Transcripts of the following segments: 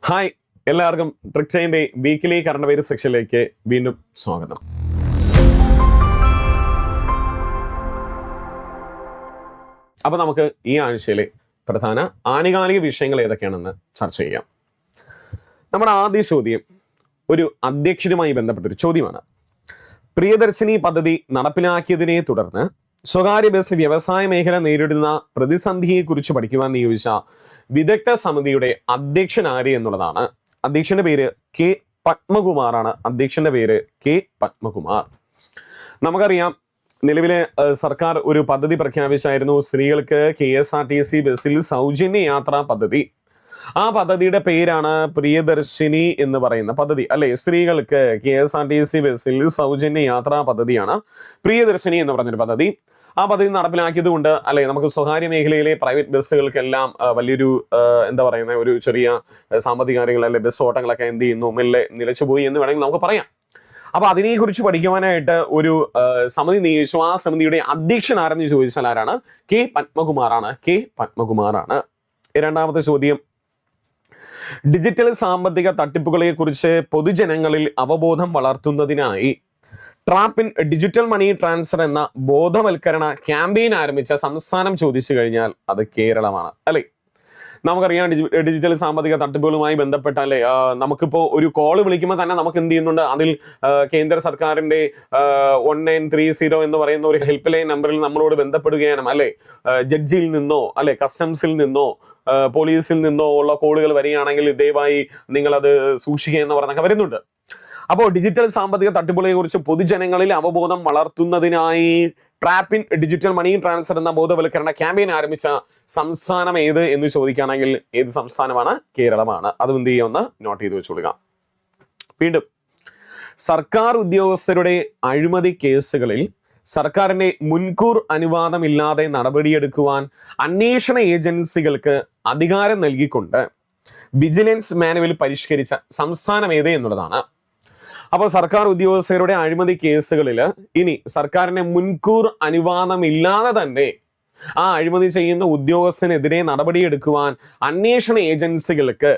Hi, എല്ലാവർക്കും trick ചെയിൻ്റെ weekly current affairs സെക്ഷനിലേക്ക് വീണ്ടും സ്വാഗതം. അപ്പോൾ നമുക്ക് ഈ ആഴ്ചയിലെ പ്രധാന ആനുകാലിക വിഷയങ്ങൾ ഏതൊക്കെയാണെന്ന് ചർച്ച ചെയ്യാം. നമ്മുടെ ആദ്യ ചോദ്യം ഒരു അധ്യക്ഷനുമായി ബന്ധപ്പെട്ടൊരു ചോദ്യമാണ്. പ്രിയദർശിനി പദ്ധതി നടപ്പിലാക്കിയതിനെ തുടർന്ന് സ്വകാര്യ ബസ് വ്യവസായ മേഖല നേരിടുന്ന പ്രതിസന്ധിയെക്കുറിച്ച് പഠിക്കുവാൻ നിയോഗിച്ച വിദഗ്ധ സമിതിയുടെ അധ്യക്ഷൻ ആര് എന്നുള്ളതാണ്. അധ്യക്ഷന്റെ പേര് കെ പത്മകുമാറാണ്. അധ്യക്ഷന്റെ പേര് കെ പത്മകുമാർ. നമുക്കറിയാം, നിലവിലെ സർക്കാർ ഒരു പദ്ധതി പ്രഖ്യാപിച്ചായിരുന്നു, സ്ത്രീകൾക്ക് KSRTC ബസ്സിൽ സൗജന്യ യാത്രാ പദ്ധതി. ആ പദ്ധതിയുടെ പേരാണ് പ്രിയദർശിനി എന്ന് പറയുന്ന പദ്ധതി, അല്ലെ? സ്ത്രീകൾക്ക് KSRTC ബസ്സിൽ സൗജന്യ യാത്രാ പദ്ധതിയാണ് പ്രിയദർശിനി എന്ന് പറഞ്ഞൊരു പദ്ധതി. ആ പദ്ധതി നടപ്പിലാക്കിയത് കൊണ്ട് അല്ലെ നമുക്ക് സ്വകാര്യ മേഖലയിലെ പ്രൈവറ്റ് ബസ്സുകൾക്കെല്ലാം വലിയൊരു എന്താ പറയുന്ന ഒരു ചെറിയ സാമ്പത്തിക കാര്യങ്ങൾ അല്ലെ ബസ് ഓട്ടങ്ങളൊക്കെ എന്ത് ചെയ്യുന്നു, മെല്ലെ നിലച്ചുപോയി എന്ന് വേണമെങ്കിൽ നമുക്ക് പറയാം. അപ്പൊ അതിനെക്കുറിച്ച് പഠിക്കുവാനായിട്ട് ഒരു സമിതി നിയോഗിച്ചു. ആ സമിതിയുടെ അധ്യക്ഷൻ ആരെന്ന് ചോദിച്ചാൽ ആരാണ്? കെ പത്മകുമാറാണ്. കെ പത്മകുമാറാണ്. രണ്ടാമത്തെ ചോദ്യം, ഡിജിറ്റൽ സാമ്പത്തിക തട്ടിപ്പുകളെ കുറിച്ച് പൊതുജനങ്ങളിൽ അവബോധം വളർത്തുന്നതിനായി trap in digital money transfer എന്ന ബോധവൽക്കരണ ക്യാമ്പയിൻ ആരംഭിച്ച സംസ്ഥാനം ചോദിച്ചു കഴിഞ്ഞാൽ അത് കേരളമാണ്, അല്ലെ? നമുക്കറിയാം, ഡിജിറ്റൽ സാമ്പത്തിക തട്ടിപ്പുകളുമായി ബന്ധപ്പെട്ടാലേ നമുക്കിപ്പോൾ ഒരു കോള് വിളിക്കുമ്പോൾ തന്നെ നമുക്ക് എന്ത് ചെയ്യുന്നുണ്ട്, അതിൽ കേന്ദ്ര സർക്കാരിന്റെ 1930 എന്ന് പറയുന്ന ഒരു ഹെൽപ്പ് ലൈൻ നമ്പറിൽ നമ്മളോട് ബന്ധപ്പെടുകയാണ്, അല്ലെ? ജഡ്ജിയിൽ നിന്നോ അല്ലെ കസ്റ്റംസിൽ നിന്നോ പോലീസിൽ നിന്നോ ഉള്ള കോളുകൾ വരികയാണെങ്കിൽ ദയവായി നിങ്ങളത് സൂക്ഷിക്കുക എന്ന് പറഞ്ഞൊക്കെ വരുന്നുണ്ട്. അപ്പോൾ ഡിജിറ്റൽ സാമ്പത്തിക തട്ടിപ്പുകളെ കുറിച്ച് പൊതുജനങ്ങളിൽ അവബോധം വളർത്തുന്നതിനായി trap in digital money transfer എന്ന ബോധവൽക്കരണ ക്യാമ്പയിൻ ആരംഭിച്ച സംസ്ഥാനം ഏത് എന്ന് ചോദിക്കുകയാണെങ്കിൽ ഏത് സംസ്ഥാനമാണ്? കേരളമാണ്. അത് എന്ത് ചെയ്യുമെന്ന് നോട്ട് ചെയ്ത് വെച്ചുകൊടുക്കാം. വീണ്ടും, സർക്കാർ ഉദ്യോഗസ്ഥരുടെ അഴിമതി കേസുകളിൽ സർക്കാരിന്റെ മുൻകൂർ അനുവാദമില്ലാതെ നടപടിയെടുക്കുവാൻ അന്വേഷണ ഏജൻസികൾക്ക് അധികാരം നൽകിക്കൊണ്ട് വിജിലൻസ് മാനുവൽ പരിഷ്കരിച്ച സംസ്ഥാനം ഏത് എന്നുള്ളതാണ്. അപ്പോൾ സർക്കാർ ഉദ്യോഗസ്ഥരുടെ അഴിമതി കേസുകളിൽ ഇനി സർക്കാരിന്റെ മുൻകൂർ അനുവാദമില്ലാതെ തന്നെ ആ അഴിമതി ചെയ്യുന്ന ഉദ്യോഗസ്ഥനെതിരെ നടപടിയെടുക്കുവാൻ അന്വേഷണ ഏജൻസികൾക്ക്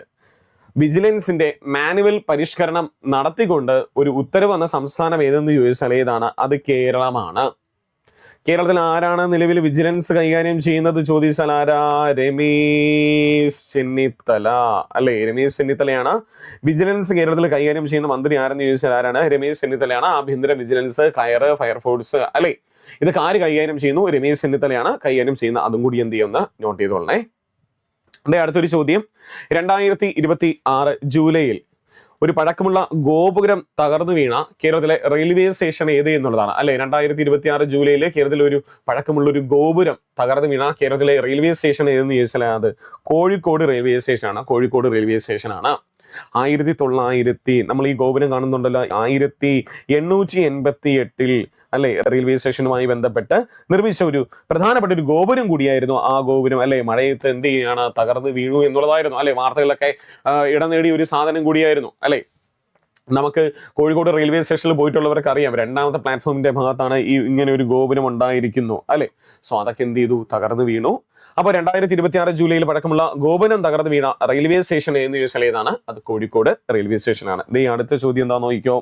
വിജിലൻസിന്റെ മാനുവൽ പരിഷ്കരണം നടത്തിക്കൊണ്ട് ഒരു ഉത്തരവ് വന്ന സംസ്ഥാനം ഏതെന്ന് ചോദിച്ചാൽ ഏതാണ്? അത് കേരളമാണ്. കേരളത്തിൽ ആരാണ് നിലവിൽ വിജിലൻസ് കൈകാര്യം ചെയ്യുന്നത് ചോദിച്ചാൽ ആരാ? രമേശ് ചെന്നിത്തല, അല്ലെ? രമേശ് ചെന്നിത്തലയാണ് വിജിലൻസ് കേരളത്തിൽ കൈകാര്യം ചെയ്യുന്ന മന്ത്രി. ആരെന്ന് ചോദിച്ചാൽ ആരാണ്? രമേശ് ചെന്നിത്തലയാണ്. ആഭ്യന്തര വിജിലൻസ്, ഫയർഫോഴ്സ്, അല്ലെ? ഇതൊക്കെ ആര് കൈകാര്യം ചെയ്യുന്നു? രമേശ് ചെന്നിത്തലയാണ് കൈകാര്യം ചെയ്യുന്ന. അതും കൂടി എന്ത് ചെയ്യുന്ന നോട്ട് ചെയ്തോളണേ. അടുത്തൊരു ചോദ്യം, 2026 ജൂലൈയിൽ ഒരു പഴക്കമുള്ള ഗോപുരം തകർന്നു വീണ കേരളത്തിലെ റെയിൽവേ സ്റ്റേഷൻ ഏത് എന്നുള്ളതാണ്, അല്ലെ? 2026 ജൂലൈയിൽ കേരളത്തിൽ ഒരു പഴക്കമുള്ള ഒരു ഗോപുരം തകർന്നു വീണ കേരളത്തിലെ റെയിൽവേ സ്റ്റേഷൻ ഏതെന്ന് ചോദിച്ചാൽ അത് കോഴിക്കോട് റെയിൽവേ സ്റ്റേഷനാണ്. കോഴിക്കോട് റെയിൽവേ സ്റ്റേഷനാണ്. 1900 നമ്മൾ ഈ ഗോപുരം കാണുന്നുണ്ടല്ലോ, 1888 അല്ലെ റെയിൽവേ സ്റ്റേഷനുമായി ബന്ധപ്പെട്ട് നിർമ്മിച്ച ഒരു പ്രധാനപ്പെട്ട ഒരു ഗോപുരം കൂടിയായിരുന്നു ആ ഗോപുരം, അല്ലെ? മഴയത്ത് എന്ത് ചെയ്യാണ്, തകർന്ന് വീണു എന്നുള്ളതായിരുന്നു, അല്ലെ? വാർത്തകളിലൊക്കെ ഇടം നേടിയ ഒരു സാധനം കൂടിയായിരുന്നു, അല്ലെ? നമുക്ക് കോഴിക്കോട് റെയിൽവേ സ്റ്റേഷനിൽ പോയിട്ടുള്ളവർക്ക് അറിയാം, 2ാമത്തെ പ്ലാറ്റ്ഫോമിന്റെ ഭാഗത്താണ് ഇങ്ങനെ ഒരു ഗോപുരം ഉണ്ടായിരിക്കുന്നു, അല്ലെ? സോ അതൊക്കെ എന്ത് ചെയ്തു, തകർന്നു വീണു. അപ്പോൾ 2026 ജൂലൈയിൽ പഴക്കമുള്ള ഗോപുരം തകർന്നു വീണ റെയിൽവേ സ്റ്റേഷൻ എന്ന് ചോദിച്ചാൽ ഏതാണ്? അത് കോഴിക്കോട് റെയിൽവേ സ്റ്റേഷനാണ്. അടുത്ത ചോദ്യം എന്താ നോക്കിക്കോ.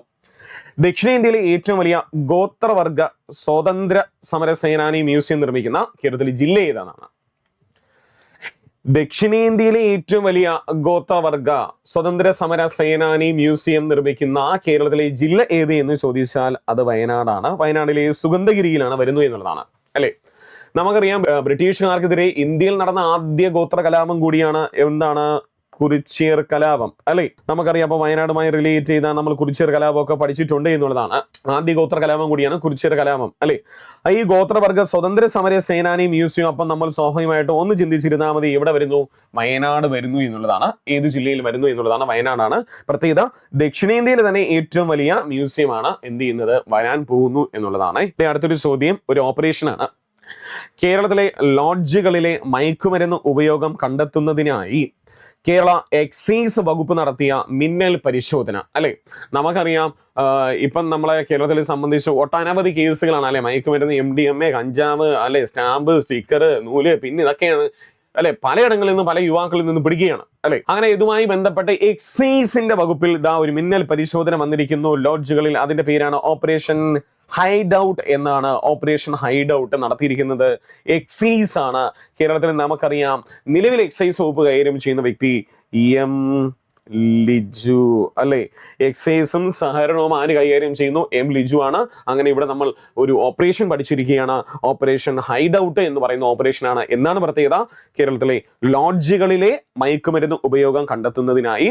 ദക്ഷിണേന്ത്യയിലെ ഏറ്റവും വലിയ ഗോത്രവർഗ സ്വാതന്ത്ര്യ സമര സേനാനി മ്യൂസിയം നിർമ്മിക്കുന്ന കേരളത്തിലെ ജില്ല ഏതാണ്? ദക്ഷിണേന്ത്യയിലെ ഏറ്റവും വലിയ ഗോത്രവർഗ സ്വതന്ത്ര സമര സേനാനി മ്യൂസിയം നിർമ്മിക്കുന്ന കേരളത്തിലെ ജില്ല ഏത് എന്ന് ചോദിച്ചാൽ അത് വയനാടാണ്. വയനാട്ടിലെ സുഗന്ധഗിരിയിലാണ് വരുന്നു എന്നുള്ളതാണ്, അല്ലെ? നമുക്കറിയാം, ബ്രിട്ടീഷുകാർക്കെതിരെ ഇന്ത്യയിൽ നടന്ന ആദ്യ ഗോത്ര കലാപം കൂടിയാണ് എന്താണ്? കുറിച്യർ കലാപം, അല്ലെ? നമുക്കറിയാം, അപ്പൊ വയനാടുമായി റിലേറ്റ് ചെയ്ത നമ്മൾ കുറിച്യർ കലാപം ഒക്കെ പഠിച്ചിട്ടുണ്ട് എന്നുള്ളതാണ്. ആദ്യ ഗോത്ര കലാപം കൂടിയാണ് കുറിച്യർ കലാപം, അല്ലെ? ഈ ഗോത്രവർഗ സ്വതന്ത്ര സമര സേനാനി മ്യൂസിയം അപ്പം നമ്മൾ സ്വാഭാവികമായിട്ടും ഒന്ന് ചിന്തിച്ചിരുന്നാൽ മതി, എവിടെ വരുന്നു? വയനാട് വരുന്നു എന്നുള്ളതാണ്. ഏത് ജില്ലയിൽ വരുന്നു എന്നുള്ളതാണ്? വയനാടാണ്. പ്രത്യേകത, ദക്ഷിണേന്ത്യയിലെ തന്നെ ഏറ്റവും വലിയ മ്യൂസിയമാണ് എന്ത് ചെയ്യുന്നത്, വരാൻ പോകുന്നു എന്നുള്ളതാണ്. അടുത്തൊരു ചോദ്യം ഒരു ഓപ്പറേഷനാണ്. കേരളത്തിലെ ലോഡ്ജുകളിലെ മയക്കുമരുന്ന് ഉപയോഗം കണ്ടെത്തുന്നതിനായി കേരള എക്സൈസ് വകുപ്പ് നടത്തിയ മിന്നൽ പരിശോധന, അല്ലെ? നമുക്കറിയാം, ഇപ്പം നമ്മളെ കേരളത്തിലെ സംബന്ധിച്ച് ഒട്ടനവധി കേസുകളാണ്, അല്ലെ? മയക്കുമരുന്ന്, MDMA, കഞ്ചാവ്, അല്ലെ? സ്റ്റാമ്പ്, സ്റ്റിക്കർ, നൂല്, പിന്നെ ഇതൊക്കെയാണ് അല്ലെ, പലയിടങ്ങളിൽ നിന്നും പല യുവാക്കളിൽ നിന്നും പിടിക്കുകയാണ് അല്ലെ. അങ്ങനെ ഇതുമായി ബന്ധപ്പെട്ട് എക്സൈസിന്റെ വകുപ്പിൽ ഒരു മിന്നൽ പരിശോധന വന്നിരിക്കുന്നു ലോഡ്ജുകളിൽ. അതിന്റെ പേരാണ് ഓപ്പറേഷൻ ഹൈഡ് ഔട്ട് എന്നാണ്. ഓപ്പറേഷൻ ഹൈഡ് ഔട്ട് നടത്തിയിരിക്കുന്നത് എക്സൈസ് ആണ്. കേരളത്തിൽ നമുക്കറിയാം നിലവിൽ എക്സൈസ് വകുപ്പ് കൈകാര്യം ചെയ്യുന്ന വ്യക്തി എം ലിജു അല്ലെ. എക്സൈസും സഹകരണവും ആര് കൈകാര്യം ചെയ്യുന്നു? എം ലിജു ആണ്. അങ്ങനെ ഇവിടെ നമ്മൾ ഒരു ഓപ്പറേഷൻ പഠിച്ചിരിക്കുകയാണ്. ഓപ്പറേഷൻ ഹൈഡ് ഔട്ട് എന്ന് പറയുന്ന ഓപ്പറേഷനാണ്. എന്നാണ് പ്രത്യേകത? കേരളത്തിലെ ലോഡ്ജുകളിലെ മയക്കുമരുന്ന് ഉപയോഗം കണ്ടെത്തുന്നതിനായി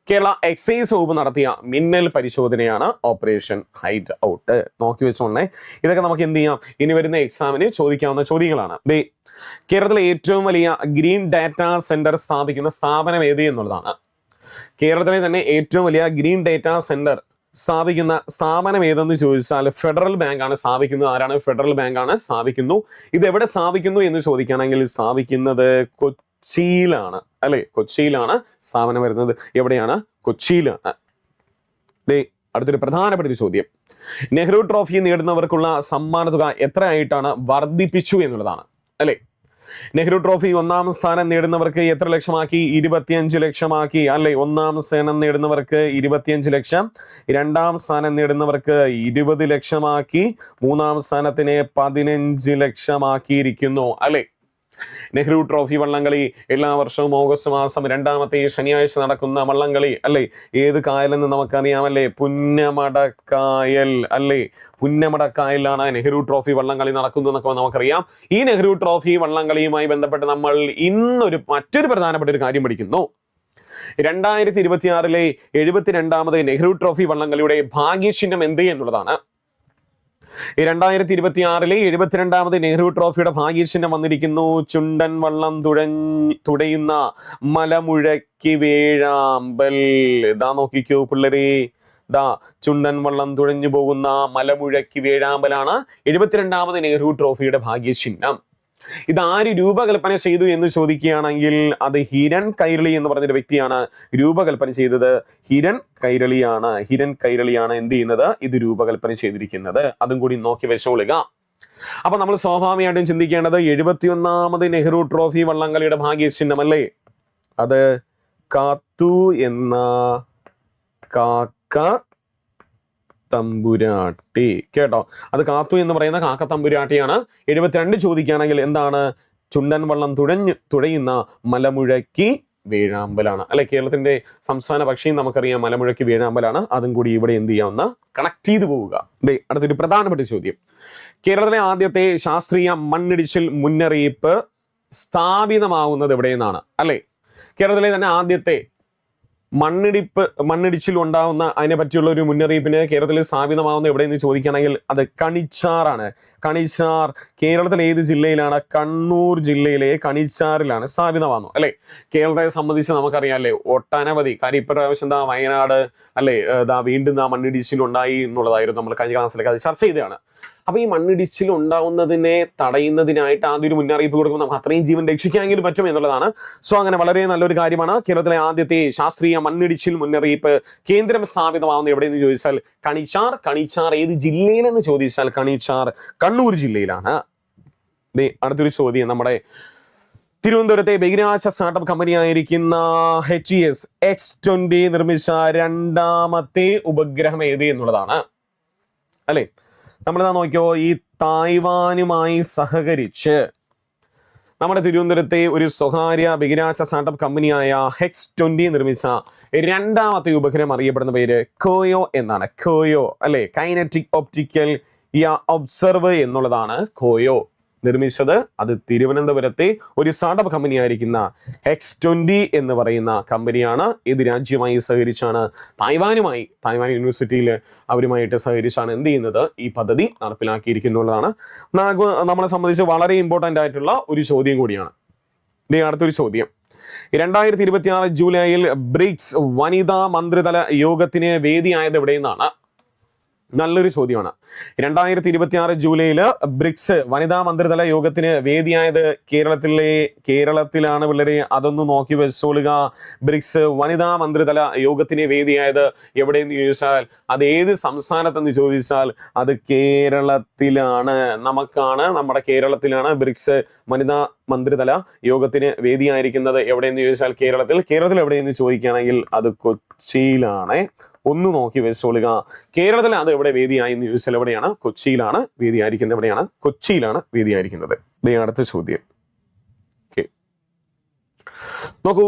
കേരള എക്സൈസ് വകുപ്പ് നടത്തിയ മിന്നൽ പരിശോധനയാണ് ഓപ്പറേഷൻ ഹൈഡ് ഔട്ട്. നോക്കി വെച്ചോളേ. ഇതൊക്കെ നമുക്ക് എന്ത് ചെയ്യാം, ഇനി വരുന്ന എക്സാമിന് ചോദിക്കാവുന്ന ചോദ്യങ്ങളാണ്. കേരളത്തിലെ ഏറ്റവും വലിയ ഗ്രീൻ ഡാറ്റാ സെന്റർ സ്ഥാപിക്കുന്ന സ്ഥാപനം ഏത് എന്നുള്ളതാണ്. കേരളത്തിലെ തന്നെ ഏറ്റവും വലിയ ഗ്രീൻ ഡാറ്റാ സെന്റർ സ്ഥാപിക്കുന്ന സ്ഥാപനം ഏതെന്ന് ചോദിച്ചാൽ ഫെഡറൽ ബാങ്ക് ആണ് സ്ഥാപിക്കുന്നത്. ആരാണ്? ഫെഡറൽ ബാങ്ക് ആണ് സ്ഥാപിക്കുന്നു. ഇത് എവിടെ സ്ഥാപിക്കുന്നു എന്ന് ചോദിക്കുകയാണെങ്കിൽ സ്ഥാപിക്കുന്നത് കൊച്ചിയിലാണ് അല്ലെ. കൊച്ചിയിലാണ് സ്ഥാപനം വരുന്നത്. എവിടെയാണ്? കൊച്ചിയിലാണ്. അടുത്തൊരു പ്രധാനപ്പെട്ട ഒരു ചോദ്യം, നെഹ്റു ട്രോഫി നേടുന്നവർക്കുള്ള സമ്മാന തുക എത്രയായിട്ടാണ് വർദ്ധിപ്പിച്ചു എന്നുള്ളതാണ് അല്ലെ. നെഹ്റു ട്രോഫി ഒന്നാം സ്ഥാനം നേടുന്നവർക്ക് എത്ര ലക്ഷമാക്കി? 25 ലക്ഷമാക്കി അല്ലെ. ഒന്നാം സ്ഥാനം നേടുന്നവർക്ക് 25 ലക്ഷം, രണ്ടാം സ്ഥാനം നേടുന്നവർക്ക് 20 ലക്ഷമാക്കി, മൂന്നാം സ്ഥാനത്തിന് 15 ലക്ഷമാക്കിയിരിക്കുന്നു അല്ലെ. നെഹ്റു ട്രോഫി വള്ളംകളി എല്ലാ വർഷവും ഓഗസ്റ്റ് മാസം 2ാമത്തെ ശനിയാഴ്ച നടക്കുന്ന വള്ളംകളി അല്ലെ. ഏത് കായലെന്ന് നമുക്കറിയാമല്ലേ? പുന്നമടക്കായൽ അല്ലെ. പുന്നമടക്കായലാണ് നെഹ്റു ട്രോഫി വള്ളംകളി നടക്കുന്നു എന്നൊക്കെ നമുക്കറിയാം. ഈ നെഹ്റു ട്രോഫി വള്ളംകളിയുമായി ബന്ധപ്പെട്ട് നമ്മൾ ഇന്നൊരു മറ്റൊരു പ്രധാനപ്പെട്ട ഒരു കാര്യം പഠിക്കുന്നു. 2026 72ാമത് നെഹ്റു ട്രോഫി വള്ളംകളിയുടെ ഭാഗ്യചിഹ്നം എന്ത് എന്നുള്ളതാണ്. 2026 72ാമത് നെഹ്റു ട്രോഫിയുടെ ഭാഗ്യചിഹ്നം വന്നിരിക്കുന്നു. ചുണ്ടൻ വള്ളം തുഴയുന്ന മലമുഴക്കി വേഴാമ്പൽ. നോക്കിക്കോ പിള്ളേരെ, ചുണ്ടൻ വള്ളം തുഴഞ്ഞു പോകുന്ന മലമുഴക്കി വേഴാമ്പലാണ് 72ാമത് നെഹ്റു ട്രോഫിയുടെ ഭാഗ്യചിഹ്നം. ഇതാര് രൂപകൽപ്പന ചെയ്തു എന്ന് ചോദിക്കുകയാണെങ്കിൽ അത് ഹിരൺ കൈരളി എന്ന് പറഞ്ഞൊരു വ്യക്തിയാണ് രൂപകൽപ്പന ചെയ്തത്. ഹിരൺ കൈരളിയാണ് എന്ത് ചെയ്യുന്നത്? ഇത് രൂപകൽപ്പന ചെയ്തിരിക്കുന്നത്. അതും കൂടി നോക്കി വെച്ചോളുക. അപ്പൊ നമ്മൾ സ്വാഭാവികമായിട്ടും ചിന്തിക്കേണ്ടത് 71ാമത് നെഹ്റു ട്രോഫി വള്ളംകളിയുടെ ഭാഗ്യചിഹ്നം അല്ലേ, അത് കാത്തു എന്ന കാക്ക തമ്പുരാട്ടി. കേട്ടോ, അത് കാത്തു എന്ന് പറയുന്ന കാക്ക തമ്പുരാട്ടിയാണ്. 72 ചോദിക്കുകയാണെങ്കിൽ എന്താണ്? ചുണ്ടൻ വള്ളം തുഴയുന്ന മലമുഴക്കി വേഴാമ്പലാണ് അല്ലെ. കേരളത്തിന്റെ സംസ്ഥാന പക്ഷിയും നമുക്കറിയാം മലമുഴക്കി വേഴാമ്പലാണ്. അതും കൂടി ഇവിടെ എന്ത് ചെയ്യാവുന്ന കണക്ട് ചെയ്തു പോവുക. അടുത്തൊരു പ്രധാനപ്പെട്ട ചോദ്യം, കേരളത്തിലെ ആദ്യത്തെ ശാസ്ത്രീയ മണ്ണിടിച്ചിൽ മുന്നറിയിപ്പ് സ്ഥാപിതമാവുന്നത് എവിടെയെന്നാണ് അല്ലെ. കേരളത്തിലെ തന്നെ ആദ്യത്തെ മണ്ണിടിച്ചിൽ ഉണ്ടാവുന്ന അതിനെ പറ്റിയുള്ള ഒരു മുന്നറിയിപ്പിന് കേരളത്തിൽ സ്ഥാപിതമാവുന്ന എവിടെയെന്ന് ചോദിക്കുകയാണെങ്കിൽ അത് കണിച്ചാറാണ്. കണിച്ചാർ കേരളത്തിലെ ഏത് ജില്ലയിലാണ്? കണ്ണൂർ ജില്ലയിലെ കണിച്ചാറിലാണ് സ്ഥാപിതമാകുന്നു അല്ലെ. കേരളത്തെ സംബന്ധിച്ച് നമുക്കറിയാം അല്ലെ, ഒട്ടനവധി കാര്യം. ഇപ്രാവശ്യം വയനാട് അല്ലെ വീണ്ടും മണ്ണിടിച്ചിൽ ഉണ്ടായി എന്നുള്ളതായിരുന്നു നമ്മൾ കഴിഞ്ഞ ക്ലാസ്സിലേക്ക് അത് ചർച്ച ചെയ്തതാണ്. അപ്പൊ ഈ മണ്ണിടിച്ചിൽ ഉണ്ടാവുന്നതിനെ തടയുന്നതിനായിട്ട് ആദ്യം ഒരു മുന്നറിയിപ്പ് കൊടുക്കുമ്പോൾ നമുക്ക് അത്രയും ജീവൻ രക്ഷിക്കാമെങ്കിലും പറ്റും എന്നുള്ളതാണ്. സോ അങ്ങനെ വളരെ നല്ലൊരു കാര്യമാണ്. കേരളത്തിലെ ആദ്യത്തെ ശാസ്ത്രീയ മണ്ണിടിച്ചിൽ മുന്നറിയിപ്പ് കേന്ദ്രം സ്ഥാപിതമാവുന്ന എവിടെയെന്ന് ചോദിച്ചാൽ കണിച്ചാർ. കണിച്ചാർ ഏത് ജില്ലയിലെന്ന് ചോദിച്ചാൽ കണിച്ചാർ കണ്ണൂർ ജില്ലയിലാണ്. അടുത്തൊരു ചോദ്യം, നമ്മുടെ തിരുവനന്തപുരത്തെ ബഹിരാകാശ സ്റ്റാർട്ടപ്പ് കമ്പനിയായിരിക്കുന്ന HES X-20 നിർമ്മിച്ച 2ാമത്തെ ഉപഗ്രഹം ഏത് എന്നുള്ളതാണ് അല്ലെ. നമ്മളിതാ നോക്കിയോ, ഈ തായ്വാനുമായി സഹകരിച്ച് നമ്മുടെ തിരുവനന്തപുരത്തെ ഒരു സ്വകാര്യ ബഹിരാകാശ സ്റ്റാർട്ടപ്പ് കമ്പനിയായ X-20 നിർമ്മിച്ച 2ാമത്തെ ഉപഗ്രഹം അറിയപ്പെടുന്ന പേര് കോയോ എന്നാണ്. കോയോ അല്ലെ, കൈനറ്റിക് ഒപ്റ്റിക്കൽ ഒബ്സർവ് എന്നുള്ളതാണ് കോയോ നിർമ്മിച്ചത്. അത് തിരുവനന്തപുരത്തെ ഒരു സ്റ്റാർട്ടപ്പ് കമ്പനിയായിരിക്കുന്ന X-20 എന്ന് പറയുന്ന കമ്പനിയാണ്. ഏത് രാജ്യവുമായി സഹകരിച്ചാണ്? തായ്വാൻ യൂണിവേഴ്സിറ്റിയിൽ അവരുമായിട്ട് സഹകരിച്ചാണ് എന്ത് ചെയ്യുന്നത്? ഈ പദ്ധതി നടപ്പിലാക്കിയിരിക്കുന്നുള്ളതാണ്. നമ്മളെ സംബന്ധിച്ച് വളരെ ഇമ്പോർട്ടൻ്റ് ആയിട്ടുള്ള ഒരു ചോദ്യം കൂടിയാണ്. അടുത്തൊരു ചോദ്യം, 2026 ജൂലൈയിൽ ബ്രിക്സ് വനിതാ മന്ത്രിതല യോഗത്തിന് വേദിയായത് എവിടെയെന്നാണ്? നല്ലൊരു ചോദ്യമാണ്. 2026 ജൂലൈയിൽ ബ്രിക്സ് വനിതാ മന്ത്രിതല യോഗത്തിന് വേദിയായത് കേരളത്തിലാണ് പിള്ളേരെ. അതൊന്ന് നോക്കി വെച്ചോളുക. ബ്രിക്സ് വനിതാ മന്ത്രിതല യോഗത്തിന് വേദിയായത് എവിടെയെന്ന് ചോദിച്ചാൽ അത് ഏത് സംസ്ഥാനത്തെന്ന് ചോദിച്ചാൽ അത് കേരളത്തിലാണ്. നമ്മുടെ കേരളത്തിലാണ് ബ്രിക്സ് വനിതാ മന്ത്രിതല യോഗത്തിന് വേദിയായിരിക്കുന്നത് എവിടെയെന്ന് ചോദിച്ചാൽ കേരളത്തിൽ എവിടെയെന്ന് ചോദിക്കുകയാണെങ്കിൽ അത് കൊച്ചിയിലാണ്. ഒന്ന് നോക്കി വെച്ചോളുക. കേരളത്തിൽ അത് എവിടെ വേദിയായി എന്ന് ചോദിച്ചാൽ എവിടെയാണ്? കൊച്ചിയിലാണ് വേദിയായിരിക്കുന്നത്. എവിടെയാണ്? കൊച്ചിയിലാണ് വേദിയായിരിക്കുന്നത്. അടുത്ത ചോദ്യം നോക്കൂ.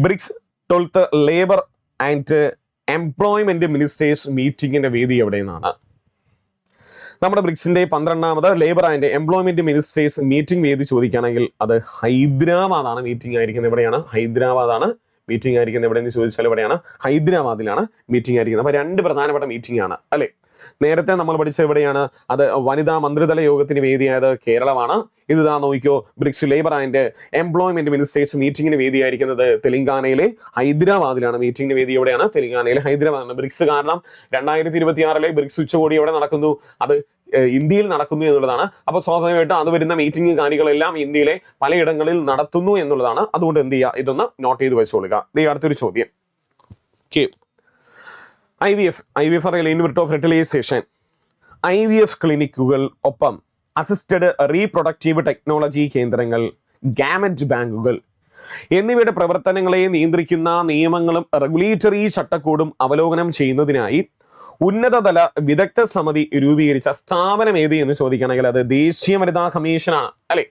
BRICS 12th labour and employment ministers മീറ്റിംഗിന്റെ വേദി എവിടെയെന്നാണ്? നമ്മുടെ ബ്രിക്സിന്റെ 12ാമത് labour and employment ministers meeting വേദി ചോദിക്കുകയാണെങ്കിൽ അത് ഹൈദരാബാദാണ് മീറ്റിംഗ് ആയിരിക്കുന്നത്. എവിടെയാണ്? ഹൈദരാബാദാണ് മീറ്റിംഗ് ആയിരിക്കുന്നത്. എവിടെയെന്ന് ചോദിച്ചാൽ എവിടെയാണ്? ഹൈദരാബാദിലാണ് മീറ്റിംഗ് ആയിരിക്കുന്നത്. അപ്പൊ 2 പ്രധാനപ്പെട്ട മീറ്റിംഗ് ആണ് അല്ലെ. നേരത്തെ നമ്മൾ പഠിച്ച എവിടെയാണ്? അത് വനിതാ മന്ത്രിതല യോഗത്തിന് വേദിയായത് കേരളമാണ്. ഇത് നോക്കിക്കോ, BRICS labour and employment ministers മീറ്റിംഗിന് വേദിയായിരിക്കുന്നത് തെലങ്കാനയിലെ ഹൈദരാബാദിലാണ്. മീറ്റിംഗിന് വേദി എവിടെയാണ്? തെലങ്കാനയിലെ ഹൈദരാബാദാണ്. ബ്രിക്സ് കാരണം 2026 ബ്രിക്സ് ഉച്ചകോടി എവിടെ നടക്കുന്നു? അത് ഇന്ത്യയിൽ നടക്കുന്നു എന്നുള്ളതാണ്. അപ്പൊ സ്വാഭാവികമായിട്ട് അത് വരുന്ന മീറ്റിംഗ് കാര്യങ്ങളെല്ലാം ഇന്ത്യയിലെ പലയിടങ്ങളിൽ നടത്തുന്നു എന്നുള്ളതാണ്. അതുകൊണ്ട് എന്ത് ചെയ്യുക? ഇതൊന്ന് നോട്ട് ചെയ്ത് വെച്ചോളുക. അടുത്തൊരു ചോദ്യം. IVF in vitro fertilisation, IVF ക്ലിനിക്കുകൾ, ഒപ്പം അസിസ്റ്റഡ് റീപ്രൊഡക്റ്റീവ് ടെക്നോളജി കേന്ദ്രങ്ങൾ, ഗാമറ്റ് ബാങ്കുകൾ എന്നിവയുടെ പ്രവർത്തനങ്ങളെ നിയന്ത്രിക്കുന്ന നിയമങ്ങളും റെഗുലേറ്ററി ചട്ടക്കൂടും അവലോകനം ചെയ്യുന്നതിനായി ഉന്നതതല വിദഗ്ധ സമിതി രൂപീകരിച്ച സ്ഥാപനം ഏത് എന്ന് ചോദിക്കുകയാണെങ്കിൽ അത് ദേശീയ വനിതാ കമ്മീഷനാണ് അല്ലെ.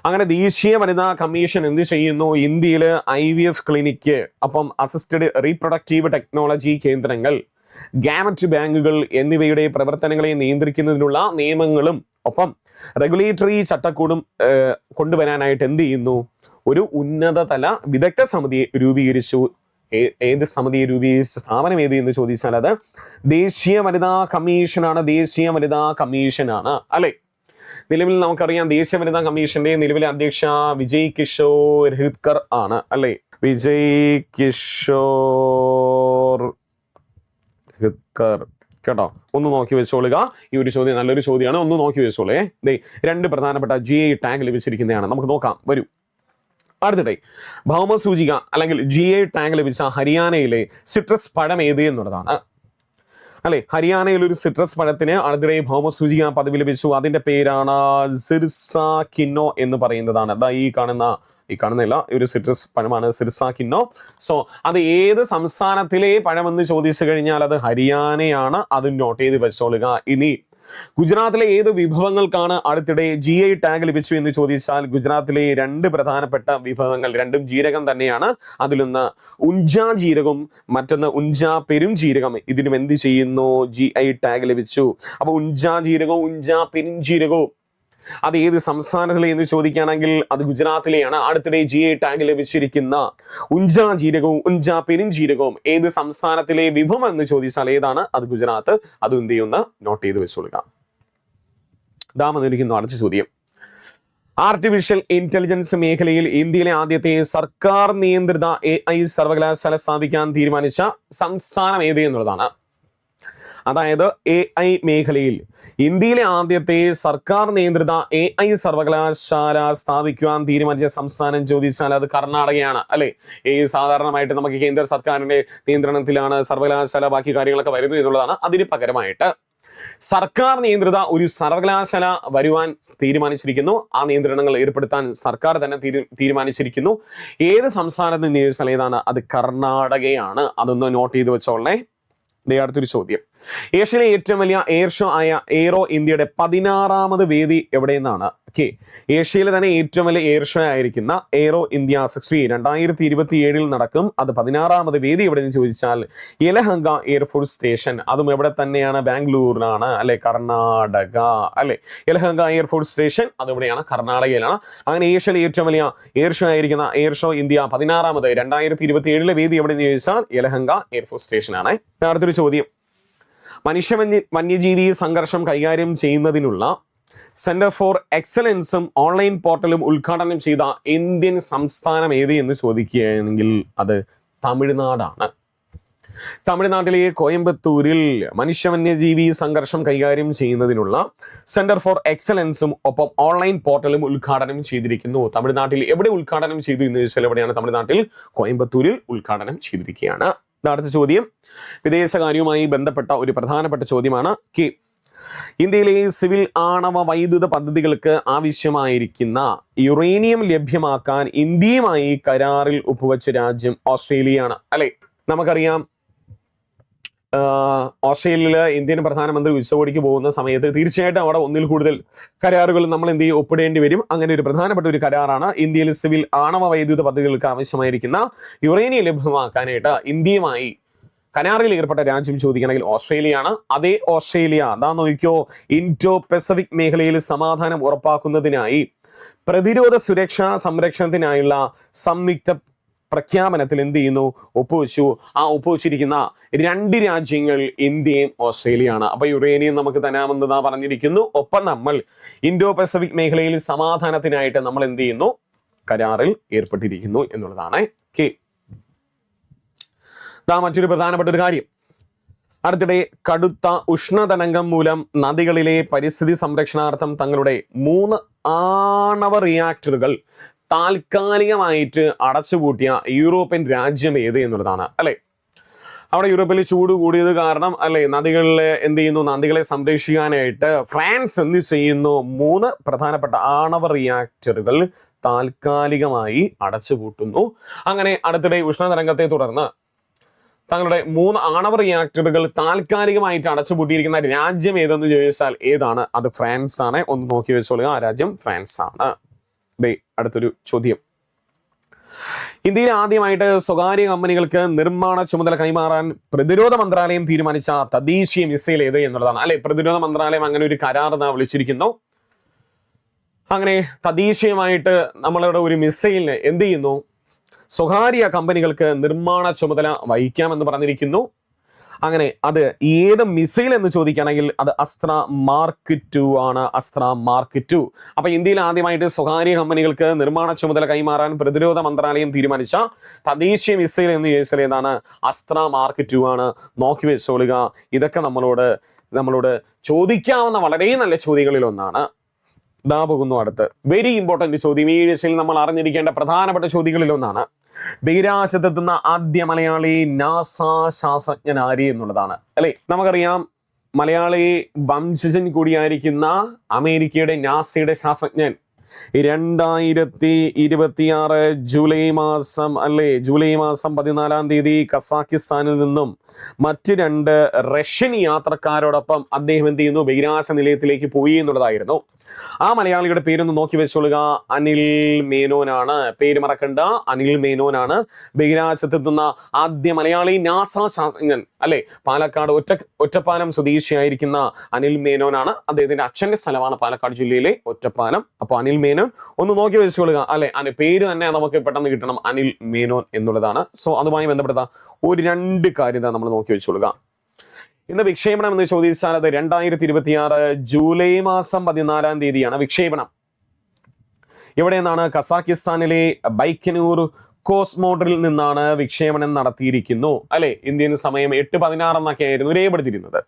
അങ്ങനെ ദേശീയ വനിതാ കമ്മീഷൻ എന്ത് ചെയ്യുന്നു? ഇന്ത്യയിൽ IVF ക്ലിനിക്ക്, അപ്പം അസിസ്റ്റഡ് റീപ്രൊഡക്റ്റീവ് ടെക്നോളജി കേന്ദ്രങ്ങൾ, ഗാമറ്റ് ബാങ്കുകൾ എന്നിവയുടെ പ്രവർത്തനങ്ങളെ നിയന്ത്രിക്കുന്നതിനുള്ള നിയമങ്ങളും ഒപ്പം റെഗുലേറ്ററി ചട്ടക്കൂടും കൊണ്ടുവരാനായിട്ട് എന്ത് ചെയ്യുന്നു? ഒരു ഉന്നതതല വിദഗ്ധ സമിതിയെ രൂപീകരിച്ചു. ഏത് സമിതിയെ രൂപീകരിച്ച സ്ഥാപനം ഏത് എന്ന് ചോദിച്ചാൽ അത് ദേശീയ വനിതാ കമ്മീഷനാണ്. ദേശീയ വനിതാ കമ്മീഷനാണ് അല്ലെ. നിലവിൽ നമുക്കറിയാം ദേശീയ വനിതാ കമ്മീഷന്റെ നിലവിലെ അധ്യക്ഷ വിജയ് കിഷോർ ഹിത്കർ ആണ് അല്ലെ. വിജയ് കിഷോർ ഹിത്കർ കേട്ടോ. ഒന്ന് നോക്കി വെച്ചോളുക. ഈ ഒരു ചോദ്യം നല്ലൊരു ചോദ്യമാണ്. ഒന്ന് നോക്കി വെച്ചോളേ. 2 പ്രധാനപ്പെട്ട GI ടാഗ് ലഭിച്ചിരിക്കുന്നതാണ്. നമുക്ക് നോക്കാം. വരൂ. അടുത്തിടെ ഭൗമസൂചിക അല്ലെങ്കിൽ GI ടാഗ് ലഭിച്ച ഹരിയാനയിലെ സിട്രസ് പഴം ഏത് എന്നുള്ളതാണ് അല്ലെ. ഹരിയാനയിൽ ഒരു സിട്രസ് പഴത്തിന് അടുത്തിടെ ഭൗമസൂചിക പദവി ലഭിച്ചു. അതിന്റെ പേരാണ് സിർസ കിന്നോ എന്ന് പറയുന്നതാണ്. ഈ കാണുന്നില്ല ഒരു സിട്രസ് പഴമാണ് സിർസ കിന്നോ. സോ അത് ഏത് സംസ്ഥാനത്തിലെ പഴമെന്ന് ചോദിച്ചു കഴിഞ്ഞാൽ അത് ഹരിയാനയാണ്. അത് നോട്ട് ചെയ്ത് വെച്ചോളുക. ഇനി ഗുജറാത്തിലെ ഏത് വിഭവങ്ങൾക്കാണ് അടുത്തിടെ GI ടാഗ് ലഭിച്ചു എന്ന് ചോദിച്ചാൽ ഗുജറാത്തിലെ 2 പ്രധാനപ്പെട്ട വിഭവങ്ങൾ, രണ്ടും ജീരകം തന്നെയാണ്. അതിലൊന്ന് ഉഞ്ച ജീരകവും മറ്റൊന്ന് ഉഞ്ച പെരും ജീരകം. ഇതിനും എന്ത് ചെയ്യുന്നു? GI ടാഗ് ലഭിച്ചു. അപ്പൊ ഉഞ്ച ജീരകവും ഉഞ്ച പെരും ജീരകവും അത് ഏത് സംസ്ഥാനത്തിലെ എന്ന് ചോദിക്കുകയാണെങ്കിൽ അത് ഗുജറാത്തിലെയാണ്. അടുത്തിടെ GI ടാഗ് ലഭിച്ചിരിക്കുന്ന ഉഞ്ച ജീരകവും ഉഞ്ച പെരും ജീരകവും ഏത് സംസ്ഥാനത്തിലെ വിഭവം എന്ന് ചോദിച്ചാൽ ഏതാണ്? അത് ഗുജറാത്ത്. അത് എന്ത് ചെയ്യുന്ന നോട്ട് ചെയ്ത് വെച്ചോളുക. വന്നിരിക്കുന്നു അടുത്ത ചോദ്യം. ആർട്ടിഫിഷ്യൽ ഇന്റലിജൻസ് മേഖലയിൽ ഇന്ത്യയിലെ ആദ്യത്തെ സർക്കാർ നിയന്ത്രിത AI സർവകലാശാല സ്ഥാപിക്കാൻ തീരുമാനിച്ച സംസ്ഥാനം ഏത് എന്നുള്ളതാണ്. അതായത് AI മേഖലയിൽ ഇന്ത്യയിലെ ആദ്യത്തെ സർക്കാർ നിയന്ത്രിത AI സർവകലാശാല സ്ഥാപിക്കുവാൻ തീരുമാനിച്ച സംസ്ഥാനം ചോദിച്ചാൽ അത് കർണാടകയാണ് അല്ലെ. സാധാരണമായിട്ട് നമുക്ക് കേന്ദ്ര സർക്കാരിന്റെ നിയന്ത്രണത്തിലാണ് സർവകലാശാല ബാക്കി കാര്യങ്ങളൊക്കെ വരുന്നത് എന്നുള്ളതാണ്. അതിന് പകരമായിട്ട് സർക്കാർ നിയന്ത്രിത ഒരു സർവകലാശാല വരുവാൻ തീരുമാനിച്ചിരിക്കുന്നു. ആ നിയന്ത്രണങ്ങൾ ഏർപ്പെടുത്താൻ സർക്കാർ തന്നെ തീരുമാനിച്ചിരിക്കുന്നു. ഏത് സംസ്ഥാനത്ത് നിന്ന് ചോദിച്ചാൽ ഏതാണ്? അത് കർണാടകയാണ്. അതൊന്ന് നോട്ട് ചെയ്ത് വെച്ചോളേ. അടുത്തൊരു ചോദ്യം. ഏഷ്യയിലെ ഏറ്റവും വലിയ എയർ ഷോ ആയ എയ്റോ ഇന്ത്യയുടെ 16ാമത് വേദി എവിടെയെന്നാണ്? ഏഷ്യയിലെ തന്നെ ഏറ്റവും വലിയ എയർ ഷോ ആയിരിക്കുന്ന എയ്റോ ഇന്ത്യ 60 2027 നടക്കും. അത് 16ാമത് വേദി എവിടെയെന്ന് ചോദിച്ചാൽ യലഹങ്ക എയർഫോഴ്സ് സ്റ്റേഷൻ. അതും എവിടെ തന്നെയാണ്? ബാംഗ്ലൂരിലാണ് അല്ലെ, കർണാടക അല്ലെ. യലഹങ്ക എയർഫോഴ്സ് സ്റ്റേഷൻ അതെവിടെയാണ്? കർണാടകയിലാണ്. അങ്ങനെ ഏഷ്യയിലെ ഏറ്റവും വലിയ എയർ ഷോ ആയിരിക്കുന്ന എയർ ഷോ ഇന്ത്യ 16ാമത് 2027 വേദി എവിടെയെന്ന് ചോദിച്ചാൽ യലഹങ്ക എയർഫോഴ്സ് സ്റ്റേഷൻ ആണ്. അടുത്തൊരു ചോദ്യം. വന്യജീവി സംഘർഷം കൈകാര്യം ചെയ്യുന്നതിനുള്ള സെന്റർ ഫോർ എക്സലൻസും ഓൺലൈൻ പോർട്ടലും ഉദ്ഘാടനം ചെയ്ത ഇന്ത്യൻ സംസ്ഥാനം ഏത് എന്ന് ചോദിക്കുകയാണെങ്കിൽ അത് തമിഴ്നാടാണ്. തമിഴ്നാട്ടിലെ കോയമ്പത്തൂരിൽ വന്യജീവി സംഘർഷം കൈകാര്യം ചെയ്യുന്നതിനുള്ള സെന്റർ ഫോർ എക്സലൻസും ഒപ്പം ഓൺലൈൻ പോർട്ടലും ഉദ്ഘാടനം ചെയ്തിരിക്കുന്നു. തമിഴ്നാട്ടിൽ എവിടെ ഉദ്ഘാടനം ചെയ്തു എന്ന് ചോദിച്ചാൽ എവിടെയാണ്? തമിഴ്നാട്ടിൽ കോയമ്പത്തൂരിൽ ഉദ്ഘാടനം ചെയ്തിരിക്കുകയാണ്. അടുത്ത ചോദ്യം വിദേശകാര്യവുമായി ബന്ധപ്പെട്ട ഒരു പ്രധാനപ്പെട്ട ചോദ്യമാണ്. ഇന്ത്യയിലെ സിവിൽ ആണവ വൈദ്യുത പദ്ധതികൾക്ക് ആവശ്യമായിരിക്കുന്ന യുറേനിയം ലഭ്യമാക്കാൻ ഇന്ത്യയുമായി കരാറിൽ ഒപ്പുവെച്ച രാജ്യം ഓസ്ട്രേലിയയാണ്. അല്ലെ, നമുക്കറിയാം ഓസ്ട്രേലിയയില് ഇന്ത്യൻ പ്രധാനമന്ത്രി ഉച്ചകോടിക്ക് പോകുന്ന സമയത്ത് തീർച്ചയായിട്ടും അവിടെ ഒന്നിൽ കൂടുതൽ കരാറുകൾ നമ്മൾ എന്ത് ചെയ്യും, ഒപ്പിടേണ്ടി വരും. അങ്ങനെ ഒരു പ്രധാനപ്പെട്ട ഒരു കരാറാണ് ഇന്ത്യയിൽ സിവിൽ ആണവ വൈദ്യുത പദ്ധതികൾക്ക് ആവശ്യമായിരിക്കുന്ന യുറേനിയം ലഭ്യമാക്കാനായിട്ട് ഇന്ത്യയുമായി കരാറിൽ ഏർപ്പെട്ട രാജ്യം ചോദിക്കണമെങ്കിൽ ഓസ്ട്രേലിയയാണ്. അതേ ഓസ്ട്രേലിയ അതാ നോക്കിയോ, ഇൻഡോ പസഫിക് മേഖലയിൽ സമാധാനം ഉറപ്പാക്കുന്നതിനായി പ്രതിരോധ സുരക്ഷാ സംരക്ഷണത്തിനായുള്ള സംയുക്ത പ്രഖ്യാപനത്തിൽ എന്ത് ചെയ്യുന്നു, ഒപ്പുവെച്ചു. ആ ഒപ്പുവെച്ചിരിക്കുന്ന രണ്ട് രാജ്യങ്ങൾ ഇന്ത്യയും ഓസ്ട്രേലിയയാണ്. അപ്പൊ യുറേനിയം നമുക്ക് തരാമെന്ന് പറഞ്ഞിരിക്കുന്നു. ഒപ്പം നമ്മൾ ഇൻഡോ പസഫിക് മേഖലയിൽ സമാധാനത്തിനായിട്ട് നമ്മൾ എന്ത് ചെയ്യുന്നു, കരാറിൽ ഏർപ്പെട്ടിരിക്കുന്നു എന്നുള്ളതാണ്. മറ്റൊരു പ്രധാനപ്പെട്ട ഒരു കാര്യം, അടുത്തിടെ കടുത്ത ഉഷ്ണതരംഗം മൂലം നദികളിലെ പരിസ്ഥിതി സംരക്ഷണാർത്ഥം തങ്ങളുടെ 3 ആണവ റിയാക്ടറുകൾ താൽക്കാലികമായിട്ട് അടച്ചുപൂട്ടിയ യൂറോപ്യൻ രാജ്യം ഏത് എന്നുള്ളതാണ്. അല്ലെ, അവിടെ യൂറോപ്പിൽ ചൂട് കൂടിയത് കാരണം അല്ലെ നദികളിലെ എന്ത് ചെയ്യുന്നു, നദികളെ സംരക്ഷിക്കാനായിട്ട് ഫ്രാൻസ് എന്ത് ചെയ്യുന്നു, 3 പ്രധാനപ്പെട്ട ആണവ റിയാക്ടറുകൾ താൽക്കാലികമായി അടച്ചുപൂട്ടുന്നു. അങ്ങനെ അടുത്തിടെ ഉഷ്ണതരംഗത്തെ തുടർന്ന് തങ്ങളുടെ 3 ആണവ റിയാക്ടറുകൾ താൽക്കാലികമായിട്ട് അടച്ചുപൂട്ടിയിരിക്കുന്ന രാജ്യം ഏതെന്ന് ചോദിച്ചാൽ ഏതാണ്? അത് ഫ്രാൻസ് ആണ്. ഒന്ന് നോക്കി വെച്ചോളുക, ആ രാജ്യം ഫ്രാൻസ് ആണ്. അടുത്തൊരു ചോദ്യം, ഇന്ത്യയിൽ ആദ്യമായിട്ട് സ്വകാര്യ കമ്പനികൾക്ക് നിർമ്മാണ ചുമതല കൈമാറാൻ പ്രതിരോധ മന്ത്രാലയം തീരുമാനിച്ച തദ്ദേശീയ മിസൈൽ ഏത് എന്നുള്ളതാണ്. അല്ലെ, പ്രതിരോധ മന്ത്രാലയം അങ്ങനെ ഒരു കരാർ വിളിച്ചിരിക്കുന്നു. അങ്ങനെ തദ്ദേശീയമായിട്ട് നമ്മളുടെ ഒരു മിസൈലിന് എന്ത് ചെയ്യുന്നു, സ്വകാര്യ കമ്പനികൾക്ക് നിർമ്മാണ ചുമതല വഹിക്കാമെന്ന് പറഞ്ഞിരിക്കുന്നു. അങ്ങനെ അത് ഏത് മിസൈൽ എന്ന് ചോദിക്കുകയാണെങ്കിൽ അത് അസ്ത്ര മാർക്ക് 2 ആണ്. അസ്ത്ര മാർക്ക് 2. അപ്പൊ ഇന്ത്യയിൽ ആദ്യമായിട്ട് സ്വകാര്യ കമ്പനികൾക്ക് നിർമ്മാണ ചുമതല കൈമാറാൻ പ്രതിരോധ മന്ത്രാലയം തീരുമാനിച്ച തദ്ദേശീയ മിസൈൽ എന്ന് ചോദിച്ചാൽ ഏതാണ്? അസ്ത്ര മാർക്ക് 2 ആണ്. നോക്കി വെച്ചോളുക. ഇതൊക്കെ നമ്മളോട് ചോദിക്കാവുന്ന വളരെ നല്ല ചോദ്യങ്ങളിൽ ഒന്നാണ്. പോകുന്നു അടുത്ത് വെരി ഇമ്പോർട്ടന്റ് ചോദ്യം. ഈ വിഷയത്തിൽ നമ്മൾ അറിഞ്ഞിരിക്കേണ്ട പ്രധാനപ്പെട്ട ചോദ്യങ്ങളിൽ ഒന്നാണ്, ബഹിരാകാശത്തെത്തുന്ന ആദ്യ മലയാളി നാസ ശാസ്ത്രജ്ഞൻ ആര് എന്നുള്ളതാണ്. അല്ലെ, നമുക്കറിയാം മലയാളി വംശജൻ കൂടിയായിരിക്കുന്ന അമേരിക്കയുടെ നാസയുടെ ശാസ്ത്രജ്ഞൻ 2026 ജൂലൈ മാസം 14-ാം തീയതി കസാക്കിസ്ഥാനിൽ നിന്നും മറ്റ് 2 റഷ്യൻ യാത്രക്കാരോടൊപ്പം അദ്ദേഹം എന്ത് ചെയ്യുന്നു, ബഹിരാകാശ നിലയത്തിലേക്ക് പോയി എന്നുള്ളതായിരുന്നു. ആ മലയാളിയുടെ പേരൊന്ന് നോക്കി വെച്ചോളുക, അനിൽ മേനോനാണ്. പേര് മറക്കണ്ട, അനിൽ മേനോനാണ്. ബഹിരാകാശത്തെത്തുന്ന ആദ്യ മലയാളി നാസ ശാസ്ത്രജ്ഞൻ. അല്ലെ, പാലക്കാട് ഒറ്റപ്പാലം സ്വദേശിയായിരിക്കുന്ന അനിൽ മേനോനാണ്. അദ്ദേഹത്തിന്റെ അച്ഛന്റെ സ്ഥലമാണ് പാലക്കാട് ജില്ലയിലെ ഒറ്റപ്പാലം. അപ്പൊ അനിൽ മേനോൻ ഒന്ന് നോക്കി വെച്ചോളുക. അല്ലെ, അതിന്റെ പേര് തന്നെ നമുക്ക് പെട്ടെന്ന് കിട്ടണം, അനിൽ മേനോൻ എന്നുള്ളതാണ്. സോ അതുമായി ബന്ധപ്പെട്ട ഒരു 2 കാര്യം നമ്മൾ നോക്കി വെച്ചോളുക. ഇന്ന് വിക്ഷേപണം എന്ന് ചോദിച്ചാൽ അത് 2026 ജൂലൈ മാസം 14-ാം തീയതിയാണ് വിക്ഷേപണം. ഇവിടെ നിന്നാണ് കസാക്കിസ്ഥാനിലെ ബൈക്കനൂർ കോസ്മോഡിൽ നിന്നാണ് വിക്ഷേപണം നടത്തിയിരിക്കുന്നു. അല്ലെ, ഇന്ത്യൻ സമയം 8:16 എന്നൊക്കെ ആയിരുന്നു രേഖപ്പെടുത്തിയിരുന്നത്.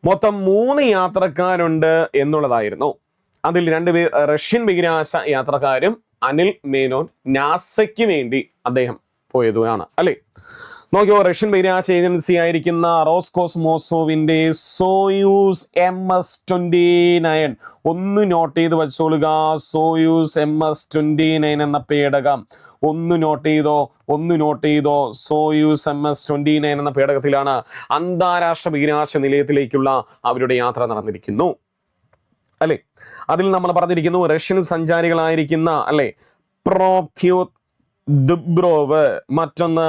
മൊത്തം 3 യാത്രക്കാരുണ്ട് എന്നുള്ളതായിരുന്നു. അതിൽ 2 പേർ റഷ്യൻ ബഹിരാകാശ യാത്രക്കാരും അനിൽ മേനോൻ നാസയ്ക്ക് വേണ്ടി അദ്ദേഹം പോയതുമാണ്. അല്ലെ, നോക്കിയോ, റഷ്യൻ ബഹിരാകാശ ഏജൻസി ആയിരിക്കുന്ന റോസ്കോസ്മോസോവിന്റെ സോയൂസ് MS-29 ഒന്ന് നോട്ട് ചെയ്ത് വെച്ചോളുക. സോയൂസ് MS-29 എന്ന പേടകം ഒന്ന് നോട്ട് ചെയ്തോ. സോയൂസ് MS-29 എന്ന പേടകത്തിലാണ് അന്താരാഷ്ട്ര ബഹിരാകാശ നിലയത്തിലേക്കുള്ള അവരുടെ യാത്ര നടന്നിരിക്കുന്നു. അല്ലെ, അതിൽ നമ്മൾ പറഞ്ഞിരിക്കുന്നു റഷ്യൻ സഞ്ചാരികളായിരിക്കുന്ന പ്രോപ്ത്യോത് ദുബ്രോവ്, മറ്റൊന്ന്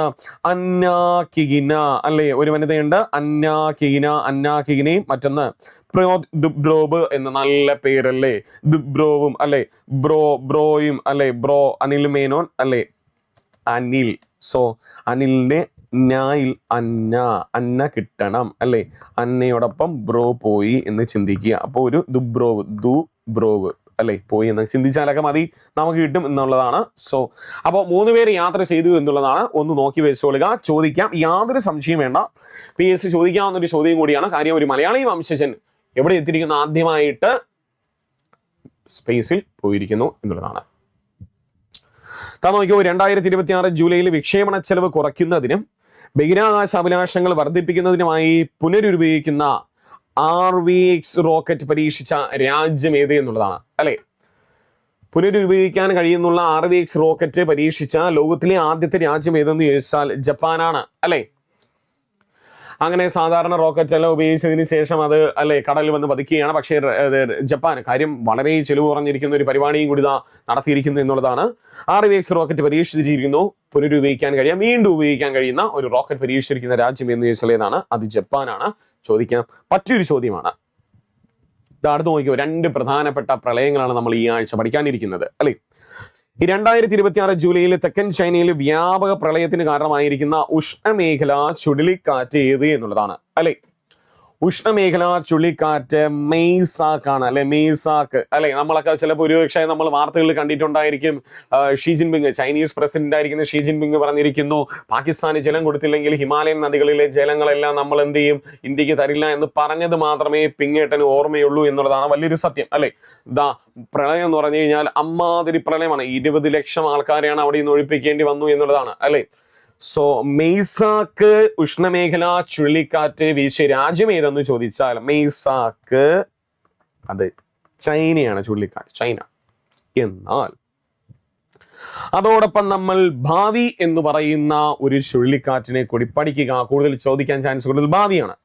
അന്നാകിഗിന. അല്ലെ, ഒരു വനിതയുണ്ട് അന്നാകിഗിനയും മറ്റൊന്ന് ദുബ്രോവ് എന്ന നല്ല പേരല്ലേ, ദുബ്രോവും. അല്ലെ, ബ്രോയും. അല്ലെ, ബ്രോ അനിൽ മേനോൻ. അല്ലെ, അനിൽ. സോ അനിലിന്റെ നായിൽ അന്ന കിട്ടണം. അല്ലെ, അന്നയോടൊപ്പം ബ്രോ പോയി എന്ന് ചിന്തിക്കുക. അപ്പൊ ഒരു ദുബ്രോവ് അല്ലെ പോയി എന്ന് ചിന്തിച്ചാലൊക്കെ മതി, നമുക്ക് കിട്ടും എന്നുള്ളതാണ്. സോ അപ്പോൾ 3 പേര് യാത്ര ചെയ്തു എന്നുള്ളതാണ്. ഒന്ന് നോക്കി വെച്ചോളുക. ചോദിക്കാം, യാതൊരു സംശയം വേണ്ട. PSC ചോദിക്കാവുന്ന ഒരു ചോദ്യം കൂടിയാണ്. കാര്യം ഒരു മലയാളി വംശജൻ എവിടെ എത്തിയിരിക്കുന്നു, ആദ്യമായിട്ട് സ്പേസിൽ പോയിരിക്കുന്നു എന്നുള്ളതാണ്. നോക്കിയോ, 2026 ജൂലൈയിൽ വിക്ഷേപണ ചെലവ് കുറയ്ക്കുന്നതിനും ബഹിരാകാശ അഭിലാഷങ്ങൾ വർദ്ധിപ്പിക്കുന്നതിനുമായി പുനരുപയോഗിക്കുന്ന RVX റോക്കറ്റ് പരീക്ഷിച്ച രാജ്യം ഏത് എന്നുള്ളതാണ് അല്ലെ. പുനരുപയോഗിക്കാൻ കഴിയുന്നുള്ള RVX റോക്കറ്റ് പരീക്ഷിച്ച ലോകത്തിലെ ആദ്യത്തെ രാജ്യം ഏതെന്ന് ചോദിച്ചാൽ ജപ്പാനാണ് അല്ലെ. അങ്ങനെ സാധാരണ റോക്കറ്റ് എല്ലാം ഉപയോഗിച്ചതിന് ശേഷം അത് അല്ലെ കടലിൽ വന്ന് പതിക്കുകയാണ്. പക്ഷേ ജപ്പാൻ കാര്യം വളരെ ചെലവ് കുറഞ്ഞിരിക്കുന്ന ഒരു പരിപാടിയും കൂടി നടത്തിയിരിക്കുന്നു എന്നുള്ളതാണ്. RVX rocket പരീക്ഷിച്ചിരിക്കുന്നു. പുനരുപയോഗിക്കാൻ കഴിയാം, വീണ്ടും ഉപയോഗിക്കാൻ കഴിയുന്ന ഒരു റോക്കറ്റ് പരീക്ഷിച്ചിരിക്കുന്ന രാജ്യം എന്ന് ചോദിച്ചാൽ ഏതാണ്? അത് ജപ്പാനാണ്. ചോദിക്കാൻ പറ്റിയൊരു ചോദ്യമാണ്. അടുത്ത് നോക്കിയോ, 2 പ്രധാനപ്പെട്ട പ്രളയങ്ങളാണ് നമ്മൾ ഈ ആഴ്ച പഠിക്കാനിരിക്കുന്നത് അല്ലെ. ഈ 2026 ജൂലൈയിൽ തെക്കൻ ചൈനയിൽ വ്യാപക പ്രളയത്തിന് കാരണമായിരിക്കുന്ന ഉഷ്ണമേഖല ചുഴലിക്കാറ്റ് ഏത് എന്നുള്ളതാണ് അല്ലെ. ഉഷ്ണമേഖല ചുഴലിക്കാറ്റ് മെയ്സാക്ക് ആണ് അല്ലെ. മെയ്സാക്ക് അല്ലെ. നമ്മളൊക്കെ ചിലപ്പോൾ ഒരുപക്ഷെ നമ്മൾ വാർത്തകളിൽ കണ്ടിട്ടുണ്ടായിരിക്കും. ഷീ ജിൻപിങ്, ചൈനീസ് പ്രസിഡന്റ് ആയിരിക്കുന്ന ഷീ ജിൻപിങ് പറഞ്ഞിരിക്കുന്നു, പാകിസ്ഥാന് ജലം കൊടുത്തില്ലെങ്കിൽ ഹിമാലയൻ നദികളിലെ ജലങ്ങളെല്ലാം നമ്മൾ എന്ത് ചെയ്യും, ഇന്ത്യക്ക് തരില്ല എന്ന് പറഞ്ഞത് മാത്രമേ പിങ്ങേട്ടന് ഓർമ്മയുള്ളൂ എന്നുള്ളതാണ് വലിയൊരു സത്യം അല്ലെ. പ്രളയം എന്ന് പറഞ്ഞു കഴിഞ്ഞാൽ അമ്മാതിരി പ്രളയമാണ്. 20 ലക്ഷം ആൾക്കാരെയാണ് അവിടെ നിന്ന് ഒഴിപ്പിക്കേണ്ടി വന്നു എന്നുള്ളതാണ് അല്ലെ. സോ മെയ്സാക്ക് ഉഷ്ണമേഖല ചുഴലിക്കാറ്റ് വീശിയ രാജ്യം ഏതെന്ന് ചോദിച്ചാൽ മെയ്സാക്ക് അത് ചൈനയാണ്. ചുഴലിക്കാറ്റ് ചൈന. എന്നാൽ അതോടൊപ്പം നമ്മൾ ഭാവി എന്ന് പറയുന്ന ഒരു ചുഴലിക്കാറ്റിനെ കൂടി പഠിക്കുക. കൂടുതൽ ചോദിക്കാൻ ചാൻസ് കൂടുതൽ ഭാവിയാണ്.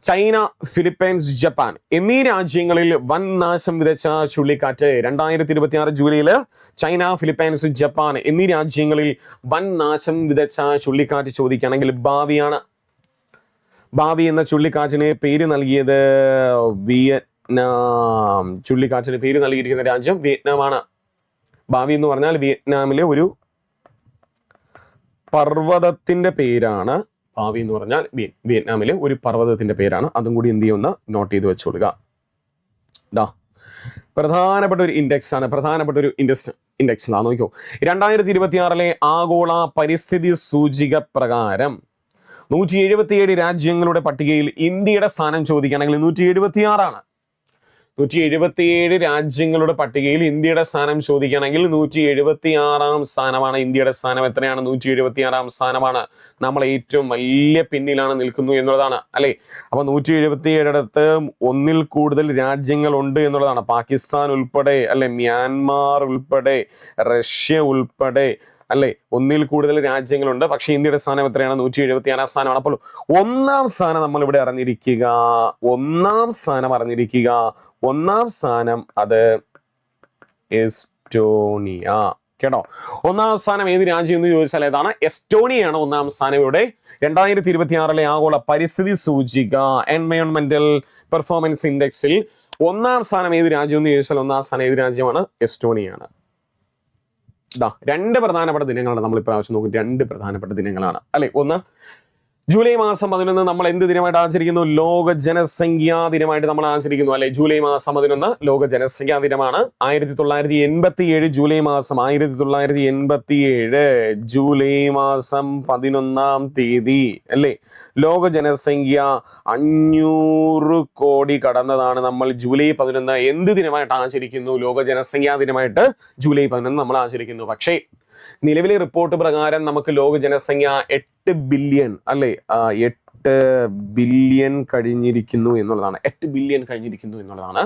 ചൈന, ഫിലിപ്പൈൻസ്, ജപ്പാൻ എന്നീ രാജ്യങ്ങളിൽ വൻ നാശം വിതച്ച ചുഴലിക്കാറ്റ് 2026 ജൂലൈയിൽ ചൈന, ഫിലിപ്പൈൻസ്, ജപ്പാൻ എന്നീ രാജ്യങ്ങളിൽ വൻ നാശം വിതച്ച ചുഴലിക്കാറ്റ് ചോദിക്കുകയാണെങ്കിൽ ഭാവിയാണ്. ഭാവി എന്ന ചുഴലിക്കാറ്റിന് പേര് നൽകിയത് വിയറ്റ്നാം. ചുഴലിക്കാറ്റിന് പേര് നൽകിയിരിക്കുന്ന രാജ്യം വിയറ്റ്നാമാണ്. ഭാവി എന്ന് പറഞ്ഞാൽ വിയറ്റ്നാമിലെ ഒരു പർവ്വതത്തിന്റെ പേരാണ്. ഭാവി എന്ന് പറഞ്ഞാൽ വിയറ്റ്നാമിലെ ഒരു പർവ്വതത്തിന്റെ പേരാണ്. അതും കൂടി എന്ത് ചെയ്യുന്ന നോട്ട് ചെയ്ത് വെച്ചോളുക. പ്രധാനപ്പെട്ട ഒരു ഇൻഡെക്സ് ആണ്. പ്രധാനപ്പെട്ട ഒരു ഇൻഡെക്സ് നോക്കിയോ. 2026 ആഗോള പരിസ്ഥിതി സൂചിക പ്രകാരം 177 രാജ്യങ്ങളുടെ പട്ടികയിൽ ഇന്ത്യയുടെ സ്ഥാനം ചോദിക്കുകയാണെങ്കിൽ 176 ആണ്. 177 രാജ്യങ്ങളുടെ പട്ടികയിൽ ഇന്ത്യയുടെ സ്ഥാനം ചോദിക്കുകയാണെങ്കിൽ 176 സ്ഥാനമാണ്. ഇന്ത്യയുടെ സ്ഥാനം എത്രയാണ്? 176 സ്ഥാനമാണ്. നമ്മൾ ഏറ്റവും വലിയ പിന്നിലാണ് നിൽക്കുന്നു എന്നുള്ളതാണ് അല്ലെ. അപ്പൊ 177 ഒന്നിൽ കൂടുതൽ രാജ്യങ്ങളുണ്ട് എന്നുള്ളതാണ്. പാകിസ്ഥാൻ ഉൾപ്പെടെ അല്ലെ, മ്യാൻമാർ ഉൾപ്പെടെ, റഷ്യ ഉൾപ്പെടെ അല്ലെ, ഒന്നിൽ കൂടുതൽ രാജ്യങ്ങളുണ്ട്. പക്ഷെ ഇന്ത്യയുടെ സ്ഥാനം എത്രയാണ്? 176 സ്ഥാനമാണ്. അപ്പോൾ ഒന്നാം സ്ഥാനം നമ്മൾ ഇവിടെ അറിഞ്ഞിരിക്കുക. ഒന്നാം സ്ഥാനം അത് എസ്റ്റോണിയ. കേട്ടോ, ഒന്നാം സ്ഥാനം ഏത് രാജ്യം എന്ന് ചോദിച്ചാൽ ഏതാണ്? എസ്റ്റോണിയയാണ് ഒന്നാം സ്ഥാനം. ഇവിടെ 2026 ആഗോള പരിസ്ഥിതി സൂചിക എൻവയോൺമെന്റൽ പെർഫോമൻസ് ഇൻഡെക്സിൽ ഒന്നാം സ്ഥാനം ഏത് രാജ്യം എന്ന് ചോദിച്ചാൽ ഒന്നാം സ്ഥാനം ഏത് രാജ്യമാണ്? എസ്റ്റോണിയയാണ്. 2 പ്രധാനപ്പെട്ട ദിനങ്ങളാണ് നമ്മൾ ഇപ്രാവശ്യം നോക്കും. 2 പ്രധാനപ്പെട്ട ദിനങ്ങളാണ് അല്ലെ. ഒന്ന്, ജൂലൈ മാസം 11 നമ്മൾ എന്ത് ദിനമായിട്ട് ആചരിക്കുന്നു? ലോക ജനസംഖ്യാ ദിനമായിട്ട് നമ്മൾ ആചരിക്കുന്നു അല്ലെ. ജൂലൈ മാസം 11 ലോക ജനസംഖ്യാ ദിനമാണ്. 1987 ജൂലൈ മാസം 1987 ജൂലൈ മാസം 11 തീയതി അല്ലെ. ലോക ജനസംഖ്യ 500 കോടി കടന്നതാണ്. നമ്മൾ ജൂലൈ 11 എന്ത് ദിനമായിട്ട് ആചരിക്കുന്നു? ലോക ജനസംഖ്യാ ദിനമായിട്ട് ജൂലൈ 11 നമ്മൾ ആചരിക്കുന്നു. പക്ഷേ നിലവിലെ റിപ്പോർട്ട് പ്രകാരം നമുക്ക് ലോക ജനസംഖ്യ 8 ബില്യൺ അല്ലെ, 8 ബില്യൺ കഴിഞ്ഞിരിക്കുന്നു എന്നുള്ളതാണ്. 8 ബില്യൺ കഴിഞ്ഞിരിക്കുന്നു എന്നുള്ളതാണ്.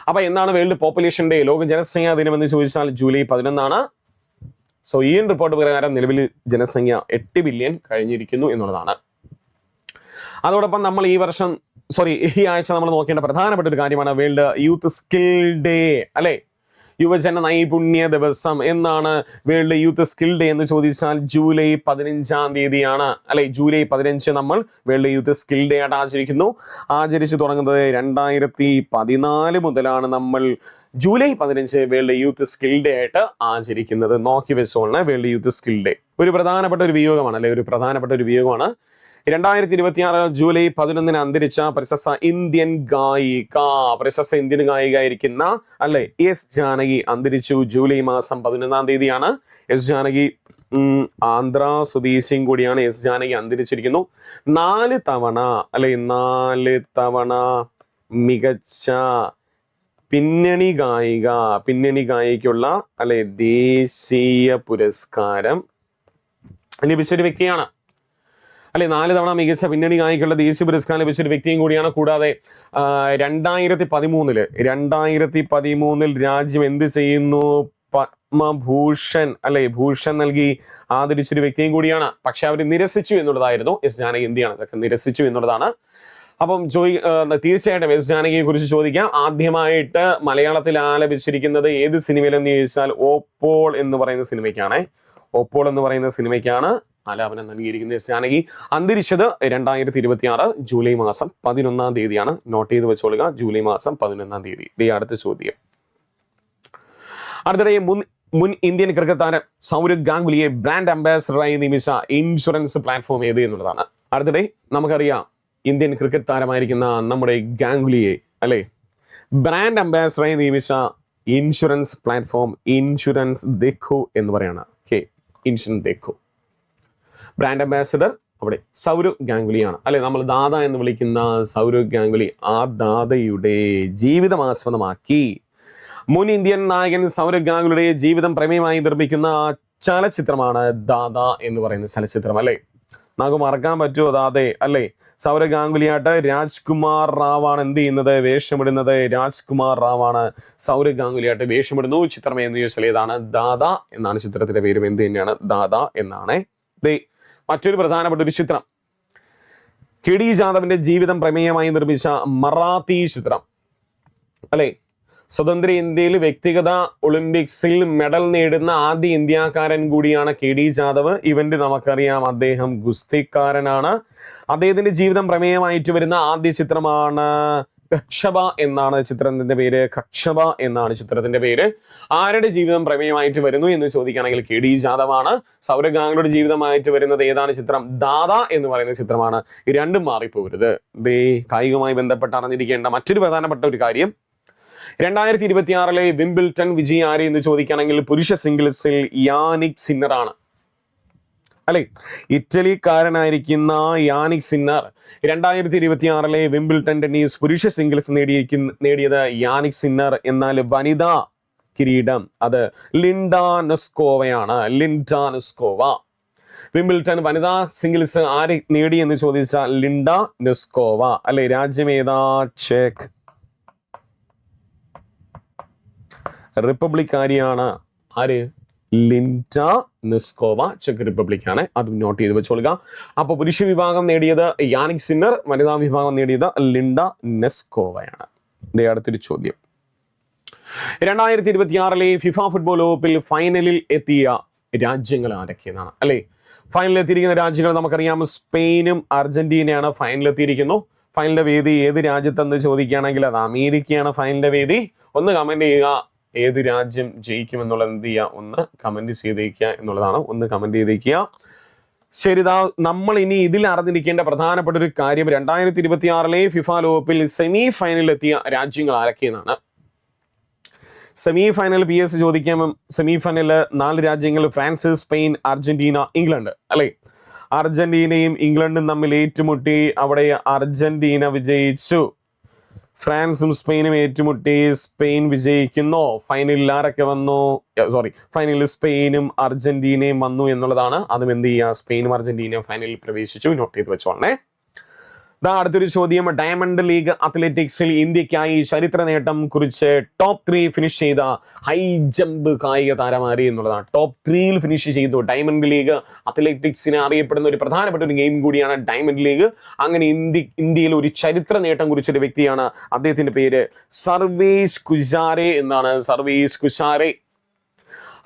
അപ്പൊ എന്താണ് വേൾഡ് പോപ്പുലേഷൻ ഡേ, ലോക ജനസംഖ്യാ ദിനം എന്ന് ചോദിച്ചാൽ ജൂലൈ 11 സോ ഈ റിപ്പോർട്ട് പ്രകാരം നിലവിൽ ജനസംഖ്യ 8 ബില്യൺ കഴിഞ്ഞിരിക്കുന്നു എന്നുള്ളതാണ്. അതോടൊപ്പം നമ്മൾ ഈ ആഴ്ച നമ്മൾ നോക്കേണ്ട പ്രധാനപ്പെട്ട ഒരു കാര്യമാണ് വേൾഡ് യൂത്ത് സ്കിൽ ഡേ അല്ലെ. യുവജന നൈപുണ്യ ദിവസം എന്നാണ് വേൾഡ് യൂത്ത് സ്കിൽ ഡേ എന്ന് ചോദിച്ചാൽ ജൂലൈ 15 തീയതിയാണ് അല്ലെ. ജൂലൈ 15 നമ്മൾ വേൾഡ് യൂത്ത് സ്കിൽ ഡേ ആയിട്ട് ആചരിച്ചു തുടങ്ങുന്നത് 2014 മുതലാണ് നമ്മൾ July 15 world youth skill day ആയിട്ട് ആചരിക്കുന്നത്. നോക്കി വെച്ചോളാം. വേൾഡ് യൂത്ത് സ്കിൽ ഡേ ഒരു പ്രധാനപ്പെട്ട ഒരു വിയോഗമാണ് അല്ലെ. 2026 ജൂലൈ 11 അന്തരിച്ച പ്രശസ്ത ഇന്ത്യൻ ഗായികയായിരിക്കുന്ന അല്ലെ എസ് ജാനകി അന്തരിച്ചു. ജൂലൈ മാസം 11 തീയതിയാണ്. എസ് ജാനകി ആന്ധ്ര സ്വദേശിയും കൂടിയാണ്. എസ് ജാനകി അന്തരിച്ചിരിക്കുന്നു. 4 തവണ മികച്ച പിന്നണി ഗായികയ്ക്കുള്ള അല്ലെ ദേശീയ പുരസ്കാരം ലഭിച്ചൊരു വ്യക്തിയാണ് അല്ലെ 4 തവണ മികച്ച പിന്നണി ഗായികയുള്ള ദേശീയ പുരസ്കാരം ലഭിച്ച ഒരു വ്യക്തിയും കൂടിയാണ്. കൂടാതെ 2013 രാജ്യം എന്ത് ചെയ്യുന്നു? പത്മഭൂഷൺ അല്ലെ, ഭൂഷൺ നൽകി ആദരിച്ചൊരു വ്യക്തിയും കൂടിയാണ്. പക്ഷെ അവർ നിരസിച്ചു എന്നുള്ളതായിരുന്നു. എസ് ജാനകി എന്ത് ചെയ്യണം? അതൊക്കെ നിരസിച്ചു എന്നുള്ളതാണ്. അപ്പം തീർച്ചയായിട്ടും എസ് ജാനകിയെ കുറിച്ച് ചോദിക്കാം. ആദ്യമായിട്ട് മലയാളത്തിൽ ആലപിച്ചിരിക്കുന്നത് ഏത് സിനിമയിലെന്ന് ചോദിച്ചാൽ ഓപ്പോൾ എന്ന് പറയുന്ന സിനിമയ്ക്കാണ്. ഓപ്പോൾ എന്ന് പറയുന്ന സിനിമയ്ക്കാണ് ആലാപനം നൽകിയിരിക്കുന്നത് എസ് ജാനകി. അന്തരിച്ചത് 2026 ജൂലൈ മാസം 11 തീയതിയാണ്. നോട്ട് ചെയ്ത് വെച്ചോളുക, ജൂലൈ മാസം 11 തീയതി. അടുത്ത ചോദ്യം. അടുത്തിടെ മുൻ ഇന്ത്യൻ ക്രിക്കറ്റ് താരം സൗരവ് ഗാംഗുലിയെ ബ്രാൻഡ് അംബാസഡറായി നിയമിച്ച ഇൻഷുറൻസ് പ്ലാറ്റ്ഫോം ഏത് എന്നുള്ളതാണ്. അടുത്തിടെ നമുക്കറിയാം ഇന്ത്യൻ ക്രിക്കറ്റ് താരമായിരിക്കുന്ന നമ്മുടെ ഗാംഗുലിയെ അല്ലെ ബ്രാൻഡ് അംബാസഡറായി നിയമിച്ച ഇൻഷുറൻസ് പ്ലാറ്റ്ഫോം ഇൻഷുറൻസ് ദേഖോ എന്ന് പറയാണ്. ഇൻഷുറൻസ് ദേഖോ. ബ്രാൻഡ് അംബാസഡർ അവിടെ സൗരവ് ഗാംഗുലിയാണ് അല്ലെ. നമ്മൾ ദാദ എന്ന് വിളിക്കുന്ന സൗരവ് ഗാംഗുലി, ആ ദാദയുടെ ജീവിതം ആസ്പദമാക്കി മുൻ ഇന്ത്യൻ നായകൻ സൗരവ് ഗാംഗുലിയുടെ ജീവിതം പ്രമേയമായി നിർമ്മിക്കുന്ന ചലച്ചിത്രമാണ് ദാദ എന്ന് പറയുന്ന ചലച്ചിത്രം അല്ലെ. നമുക്ക് മറക്കാൻ പറ്റുമോ ദാദയെ അല്ലെ? സൗരവ് ഗാംഗുലിയായിട്ട് രാജ്കുമാർ റാവാണ് എന്ത് ചെയ്യുന്നത്? വേഷമിടുന്നത്. രാജ്കുമാർ റാവാണ് സൗരവ് ഗാംഗുലിയായിട്ട് വേഷമിടുന്നു. ചിത്രം എന്ന് ചോദിച്ചാൽ ഏതാണ്? ദാദ എന്നാണ് ചിത്രത്തിന്റെ പേരും. എന്ത് തന്നെയാണ്? ദാദ എന്നാണ്. മറ്റൊരു പ്രധാനപ്പെട്ട ഒരു ചിത്രം KD ജാദവിന്റെ ജീവിതം പ്രമേയമായി നിർമ്മിച്ച മറാത്തി ചിത്രം അല്ലെ. സ്വതന്ത്ര ഇന്ത്യയിൽ വ്യക്തിഗത ഒളിമ്പിക്സിൽ മെഡൽ നേടുന്ന ആദ്യ ഇന്ത്യക്കാരൻ കൂടിയാണ് KD ജാദവ്. ഇവന്റ് നമുക്കറിയാം, അദ്ദേഹം ഗുസ്തിക്കാരനാണ്. അദ്ദേഹത്തിന്റെ ജീവിതം പ്രമേയമായിട്ട് വരുന്ന ആദ്യ ചിത്രമാണ് കക്ഷബ എന്നാണ് ചിത്രത്തിന്റെ പേര്. കക്ഷബ എന്നാണ് ചിത്രത്തിന്റെ പേര്. ആരുടെ ജീവിതം പ്രമേയമായിട്ട് വരുന്നു എന്ന് ചോദിക്കുകയാണെങ്കിൽ KD ജാദവാണ്. സൗരവ് ഗാംഗുലിയുടെ ജീവിതമായിട്ട് വരുന്നത് ഏതാണ് ചിത്രം? ദാദ എന്ന് പറയുന്ന ചിത്രമാണ്. രണ്ടും മാറിപ്പോകരുത്. കായികവുമായി ബന്ധപ്പെട്ട് അറിഞ്ഞിരിക്കേണ്ട മറ്റൊരു പ്രധാനപ്പെട്ട ഒരു കാര്യം, 2026 വിംബിൾട്ടൺ വിജയി ആര് എന്ന് ചോദിക്കുകയാണെങ്കിൽ പുരുഷ സിംഗിൾസിൽ യാനിക് സിന്നർ ആണ് അല്ലെ. ഇറ്റലിക്കാരനായിരിക്കുന്ന യാനിക് സിന്നർ 2026 വിംബിൾട്ടൺ ടെന്നീസ് പുരുഷ സിംഗിൾസ് നേടിയത് യാനിക് സിന്നർ. എന്നാൽ വനിതാ കിരീടം അത് ലിൻഡ നെസ്കോവയാണ്. ലിൻഡ നെസ്കോവ. വിംബിൾട്ടൺ വനിതാ സിംഗിൾസ് ആര് നേടി എന്ന് ചോദിച്ചാൽ ലിൻഡ നെസ്കോവ അല്ലെ. രാജ്യമേതാ? ചെക്ക് റിപ്പബ്ലിക്കാരിയാണ്. ആര്? ലിൻഡ നെസ്കോവ. ചെക്ക് റിപ്പബ്ലിക് ആണ്. അത് നോട്ട് ചെയ്ത് വെച്ചോളുക. അപ്പൊ പുരുഷ വിഭാഗം നേടിയത് യാനിക് സിന്നർ, വനിതാ വിഭാഗം നേടിയത് ലിൻഡ നെസ്കോവയാണ്. അടുത്തൊരു ചോദ്യം. 2026 ഫിഫ ഫുട്ബോൾ ലോകകപ്പിൽ ഫൈനലിൽ എത്തിയ രാജ്യങ്ങൾ ആരൊക്കെയെന്നാണ് അല്ലെ. ഫൈനലിൽ എത്തിയിരിക്കുന്ന രാജ്യങ്ങൾ നമുക്കറിയാം, സ്പെയിനും അർജന്റീനയാണ് ഫൈനലിൽ എത്തിയിരിക്കുന്നു. ഫൈനലിന്റെ വേദി ഏത് രാജ്യത്തെന്ന് ചോദിക്കുകയാണെങ്കിൽ അത് അമേരിക്കയാണ് ഫൈനലിന്റെ വേദി. ഒന്ന് കമന്റ് ചെയ്യുക, ഏത് രാജ്യം ജയിക്കുമെന്നുള്ളത് എന്ത് ചെയ്യുക? ഒന്ന് കമന്റ് ചെയ്തേക്കുക എന്നുള്ളതാണ്. ഒന്ന് കമന്റ് ചെയ്തേക്കുക. ശരിതാ, നമ്മൾ ഇനി ഇതിൽ അറിഞ്ഞിരിക്കേണ്ട പ്രധാനപ്പെട്ട ഒരു കാര്യം 2026 ഫിഫ ലോകകപ്പിൽ സെമി ഫൈനലിൽ എത്തിയ രാജ്യങ്ങൾ ആരൊക്കെയെന്നാണ്. സെമി ഫൈനൽ PS ചോദിക്കാം. സെമി ഫൈനലിൽ 4 രാജ്യങ്ങൾ: ഫ്രാൻസ്, സ്പെയിൻ, അർജന്റീന, ഇംഗ്ലണ്ട് അല്ലെ. അർജന്റീനയും ഇംഗ്ലണ്ടും തമ്മിൽ ഏറ്റുമുട്ടി. അവിടെ അർജന്റീന വിജയിച്ചു. ഫ്രാൻസും സ്പെയിനും ഏറ്റുമുട്ടി. സ്പെയിൻ വിജയിക്കുന്നു. ഫൈനലിൽ ആരൊക്കെ വന്നു? ഫൈനലിൽ സ്പെയിനും അർജന്റീനയും വന്നു എന്നുള്ളതാണ്. അതും എന്ത് ചെയ്യുക? സ്പെയിനും അർജന്റീനയും ഫൈനലിൽ പ്രവേശിച്ചു. നോട്ട് ചെയ്ത് വെച്ചോളണേ. അടുത്തൊരു ചോദ്യം. ഡയമണ്ട് ലീഗ് അത്ലറ്റിക്സിൽ ഇന്ത്യക്കായി ചരിത്ര നേട്ടം കുറിച്ച് ടോപ്പ് 3 ഫിനിഷ് ചെയ്ത ഹൈ ജമ്പ് കായിക താരമാരി എന്നുള്ളതാണ്. ടോപ്പ് 3 ഫിനിഷ് ചെയ്തു. ഡയമണ്ട് ലീഗ് അത്ലറ്റിക്സിനെ അറിയപ്പെടുന്ന ഒരു പ്രധാനപ്പെട്ട ഒരു ഗെയിം കൂടിയാണ് ഡയമണ്ട് ലീഗ്. അങ്ങനെ ഇന്ത്യയിൽ ഒരു ചരിത്ര നേട്ടം കുറിച്ചൊരു വ്യക്തിയാണ്. അദ്ദേഹത്തിന്റെ പേര് സർവേഷ് കുശാരെ എന്നാണ്. സർവേഷ് കുശാരെ.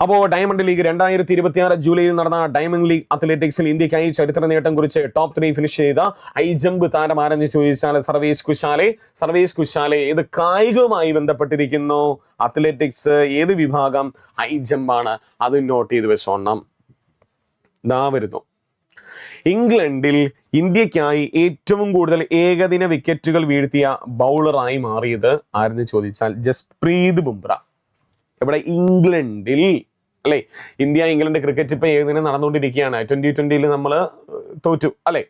അപ്പോൾ ഡയമണ്ട് ലീഗ് 2026 ജൂലൈയിൽ നടന്ന ഡയമണ്ട് ലീഗ് അത്ലറ്റിക്സിൽ ഇന്ത്യക്കായി ചരിത്ര നേട്ടം കുറിച്ച് ടോപ്പ് 3 ഫിനിഷ് ചെയ്ത ഹൈ ജമ്പ് താരം ആരെന്ന് ചോദിച്ചാൽ സർവേഷ് കുശാലെ. സർവേഷ് കുശാലെ ഏത് കായികവുമായി ബന്ധപ്പെട്ടിരിക്കുന്നു? അത്ലറ്റിക്സ്. ഏത് വിഭാഗം? ഹൈ ജമ്പാണ്. അത് നോട്ട് ചെയ്ത് വെച്ചോണം. വരുന്നു. ഇംഗ്ലണ്ടിൽ ഇന്ത്യക്കായി ഏറ്റവും കൂടുതൽ ഏകദിന വിക്കറ്റുകൾ വീഴ്ത്തിയ ബൗളറായി മാറിയത് ആരെന്ന് ചോദിച്ചാൽ ജസ്പ്രീത് ബുംറ. ഇവിടെ ഇംഗ്ലണ്ടിൽ അല്ലെ. ഇന്ത്യ ഇംഗ്ലണ്ട് ക്രിക്കറ്റ് ഇപ്പൊ ഏകദിനം നടന്നുകൊണ്ടിരിക്കുകയാണ്. 2020 നമ്മൾ തോറ്റു അല്ലെ.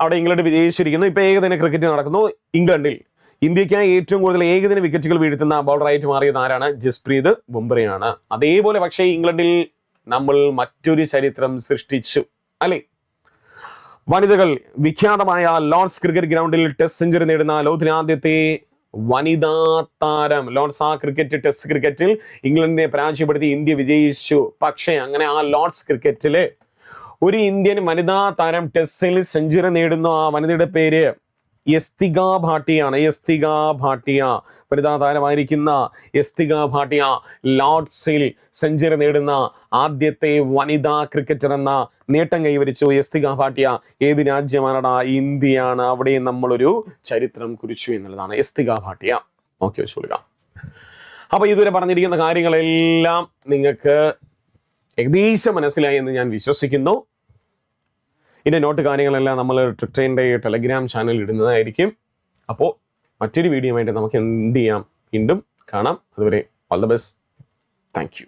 അവിടെ ഇംഗ്ലണ്ട് വിജയിച്ചിരിക്കുന്നു. ഇപ്പൊ ഏകദിന ക്രിക്കറ്റ് നടക്കുന്നു. ഇംഗ്ലണ്ടിൽ ഇന്ത്യക്കായി ഏറ്റവും കൂടുതൽ ഏകദിന വിക്കറ്റുകൾ വീഴ്ത്തുന്ന ബൗളറായിട്ട് മാറിയത് ആരാണ്? ജസ്പ്രീത് ബുംറയാണ്. അതേപോലെ പക്ഷേ ഇംഗ്ലണ്ടിൽ നമ്മൾ മറ്റൊരു ചരിത്രം സൃഷ്ടിച്ചു അല്ലെ. വനിതകൾ വിഖ്യാതമായ ലോർഡ്സ് ക്രിക്കറ്റ് ഗ്രൗണ്ടിൽ ടെസ്റ്റ് സെഞ്ചുറി നേടുന്ന ലോകത്തിലെ ആദ്യത്തെ വനിതാ താരം. ലോർഡ്സ് ആ ടെസ്റ്റ് ക്രിക്കറ്റിൽ ഇംഗ്ലണ്ടിനെ പരാജയപ്പെടുത്തി ഇന്ത്യ വിജയിച്ചു. പക്ഷേ അങ്ങനെ ആ ലോർഡ്സ് ക്രിക്കറ്റില് ഒരു ഇന്ത്യൻ വനിതാ താരം ടെസ്റ്റിൽ സെഞ്ചുറി നേടുന്ന ആ വനിതയുടെ പേര് യസ്തിക ഭാട്ടിയാണ്. യസ്തിക ഭാട്ടിയ, വനിതാ താരമായിരിക്കുന്ന യസ്തിക ഭാട്ടിയ ലോർഡ്സിൽ സെഞ്ചുറി നേടുന്ന ആദ്യത്തെ വനിതാ ക്രിക്കറ്റർ എന്ന നേട്ടം കൈവരിച്ചു യസ്തിക ഭാട്ടിയ. ഏത് രാജ്യമാണടാ? ഇന്ത്യയാണ്. അവിടെ നമ്മളൊരു ചരിത്രം കുറിച്ചു എന്നുള്ളതാണ്. യസ്തിക ഭാട്ടിയ നോക്കി വെച്ചോളുക. അപ്പൊ ഇതുവരെ പറഞ്ഞിരിക്കുന്ന കാര്യങ്ങളെല്ലാം നിങ്ങൾക്ക് ഏകദേശം മനസ്സിലായി എന്ന് ഞാൻ വിശ്വസിക്കുന്നു. ഇതിൻ്റെ നോട്ട് കാര്യങ്ങളെല്ലാം നമ്മൾ ട്രിക്ടറിൻ്റെ ടെലഗ്രാം ചാനലിൽ ഇടുന്നതായിരിക്കും. അപ്പോൾ മറ്റൊരു വീഡിയോ ആയിട്ട് നമുക്ക് എന്ത് ചെയ്യാം, വീണ്ടും കാണാം. അതുവരെ all the best. Thank you.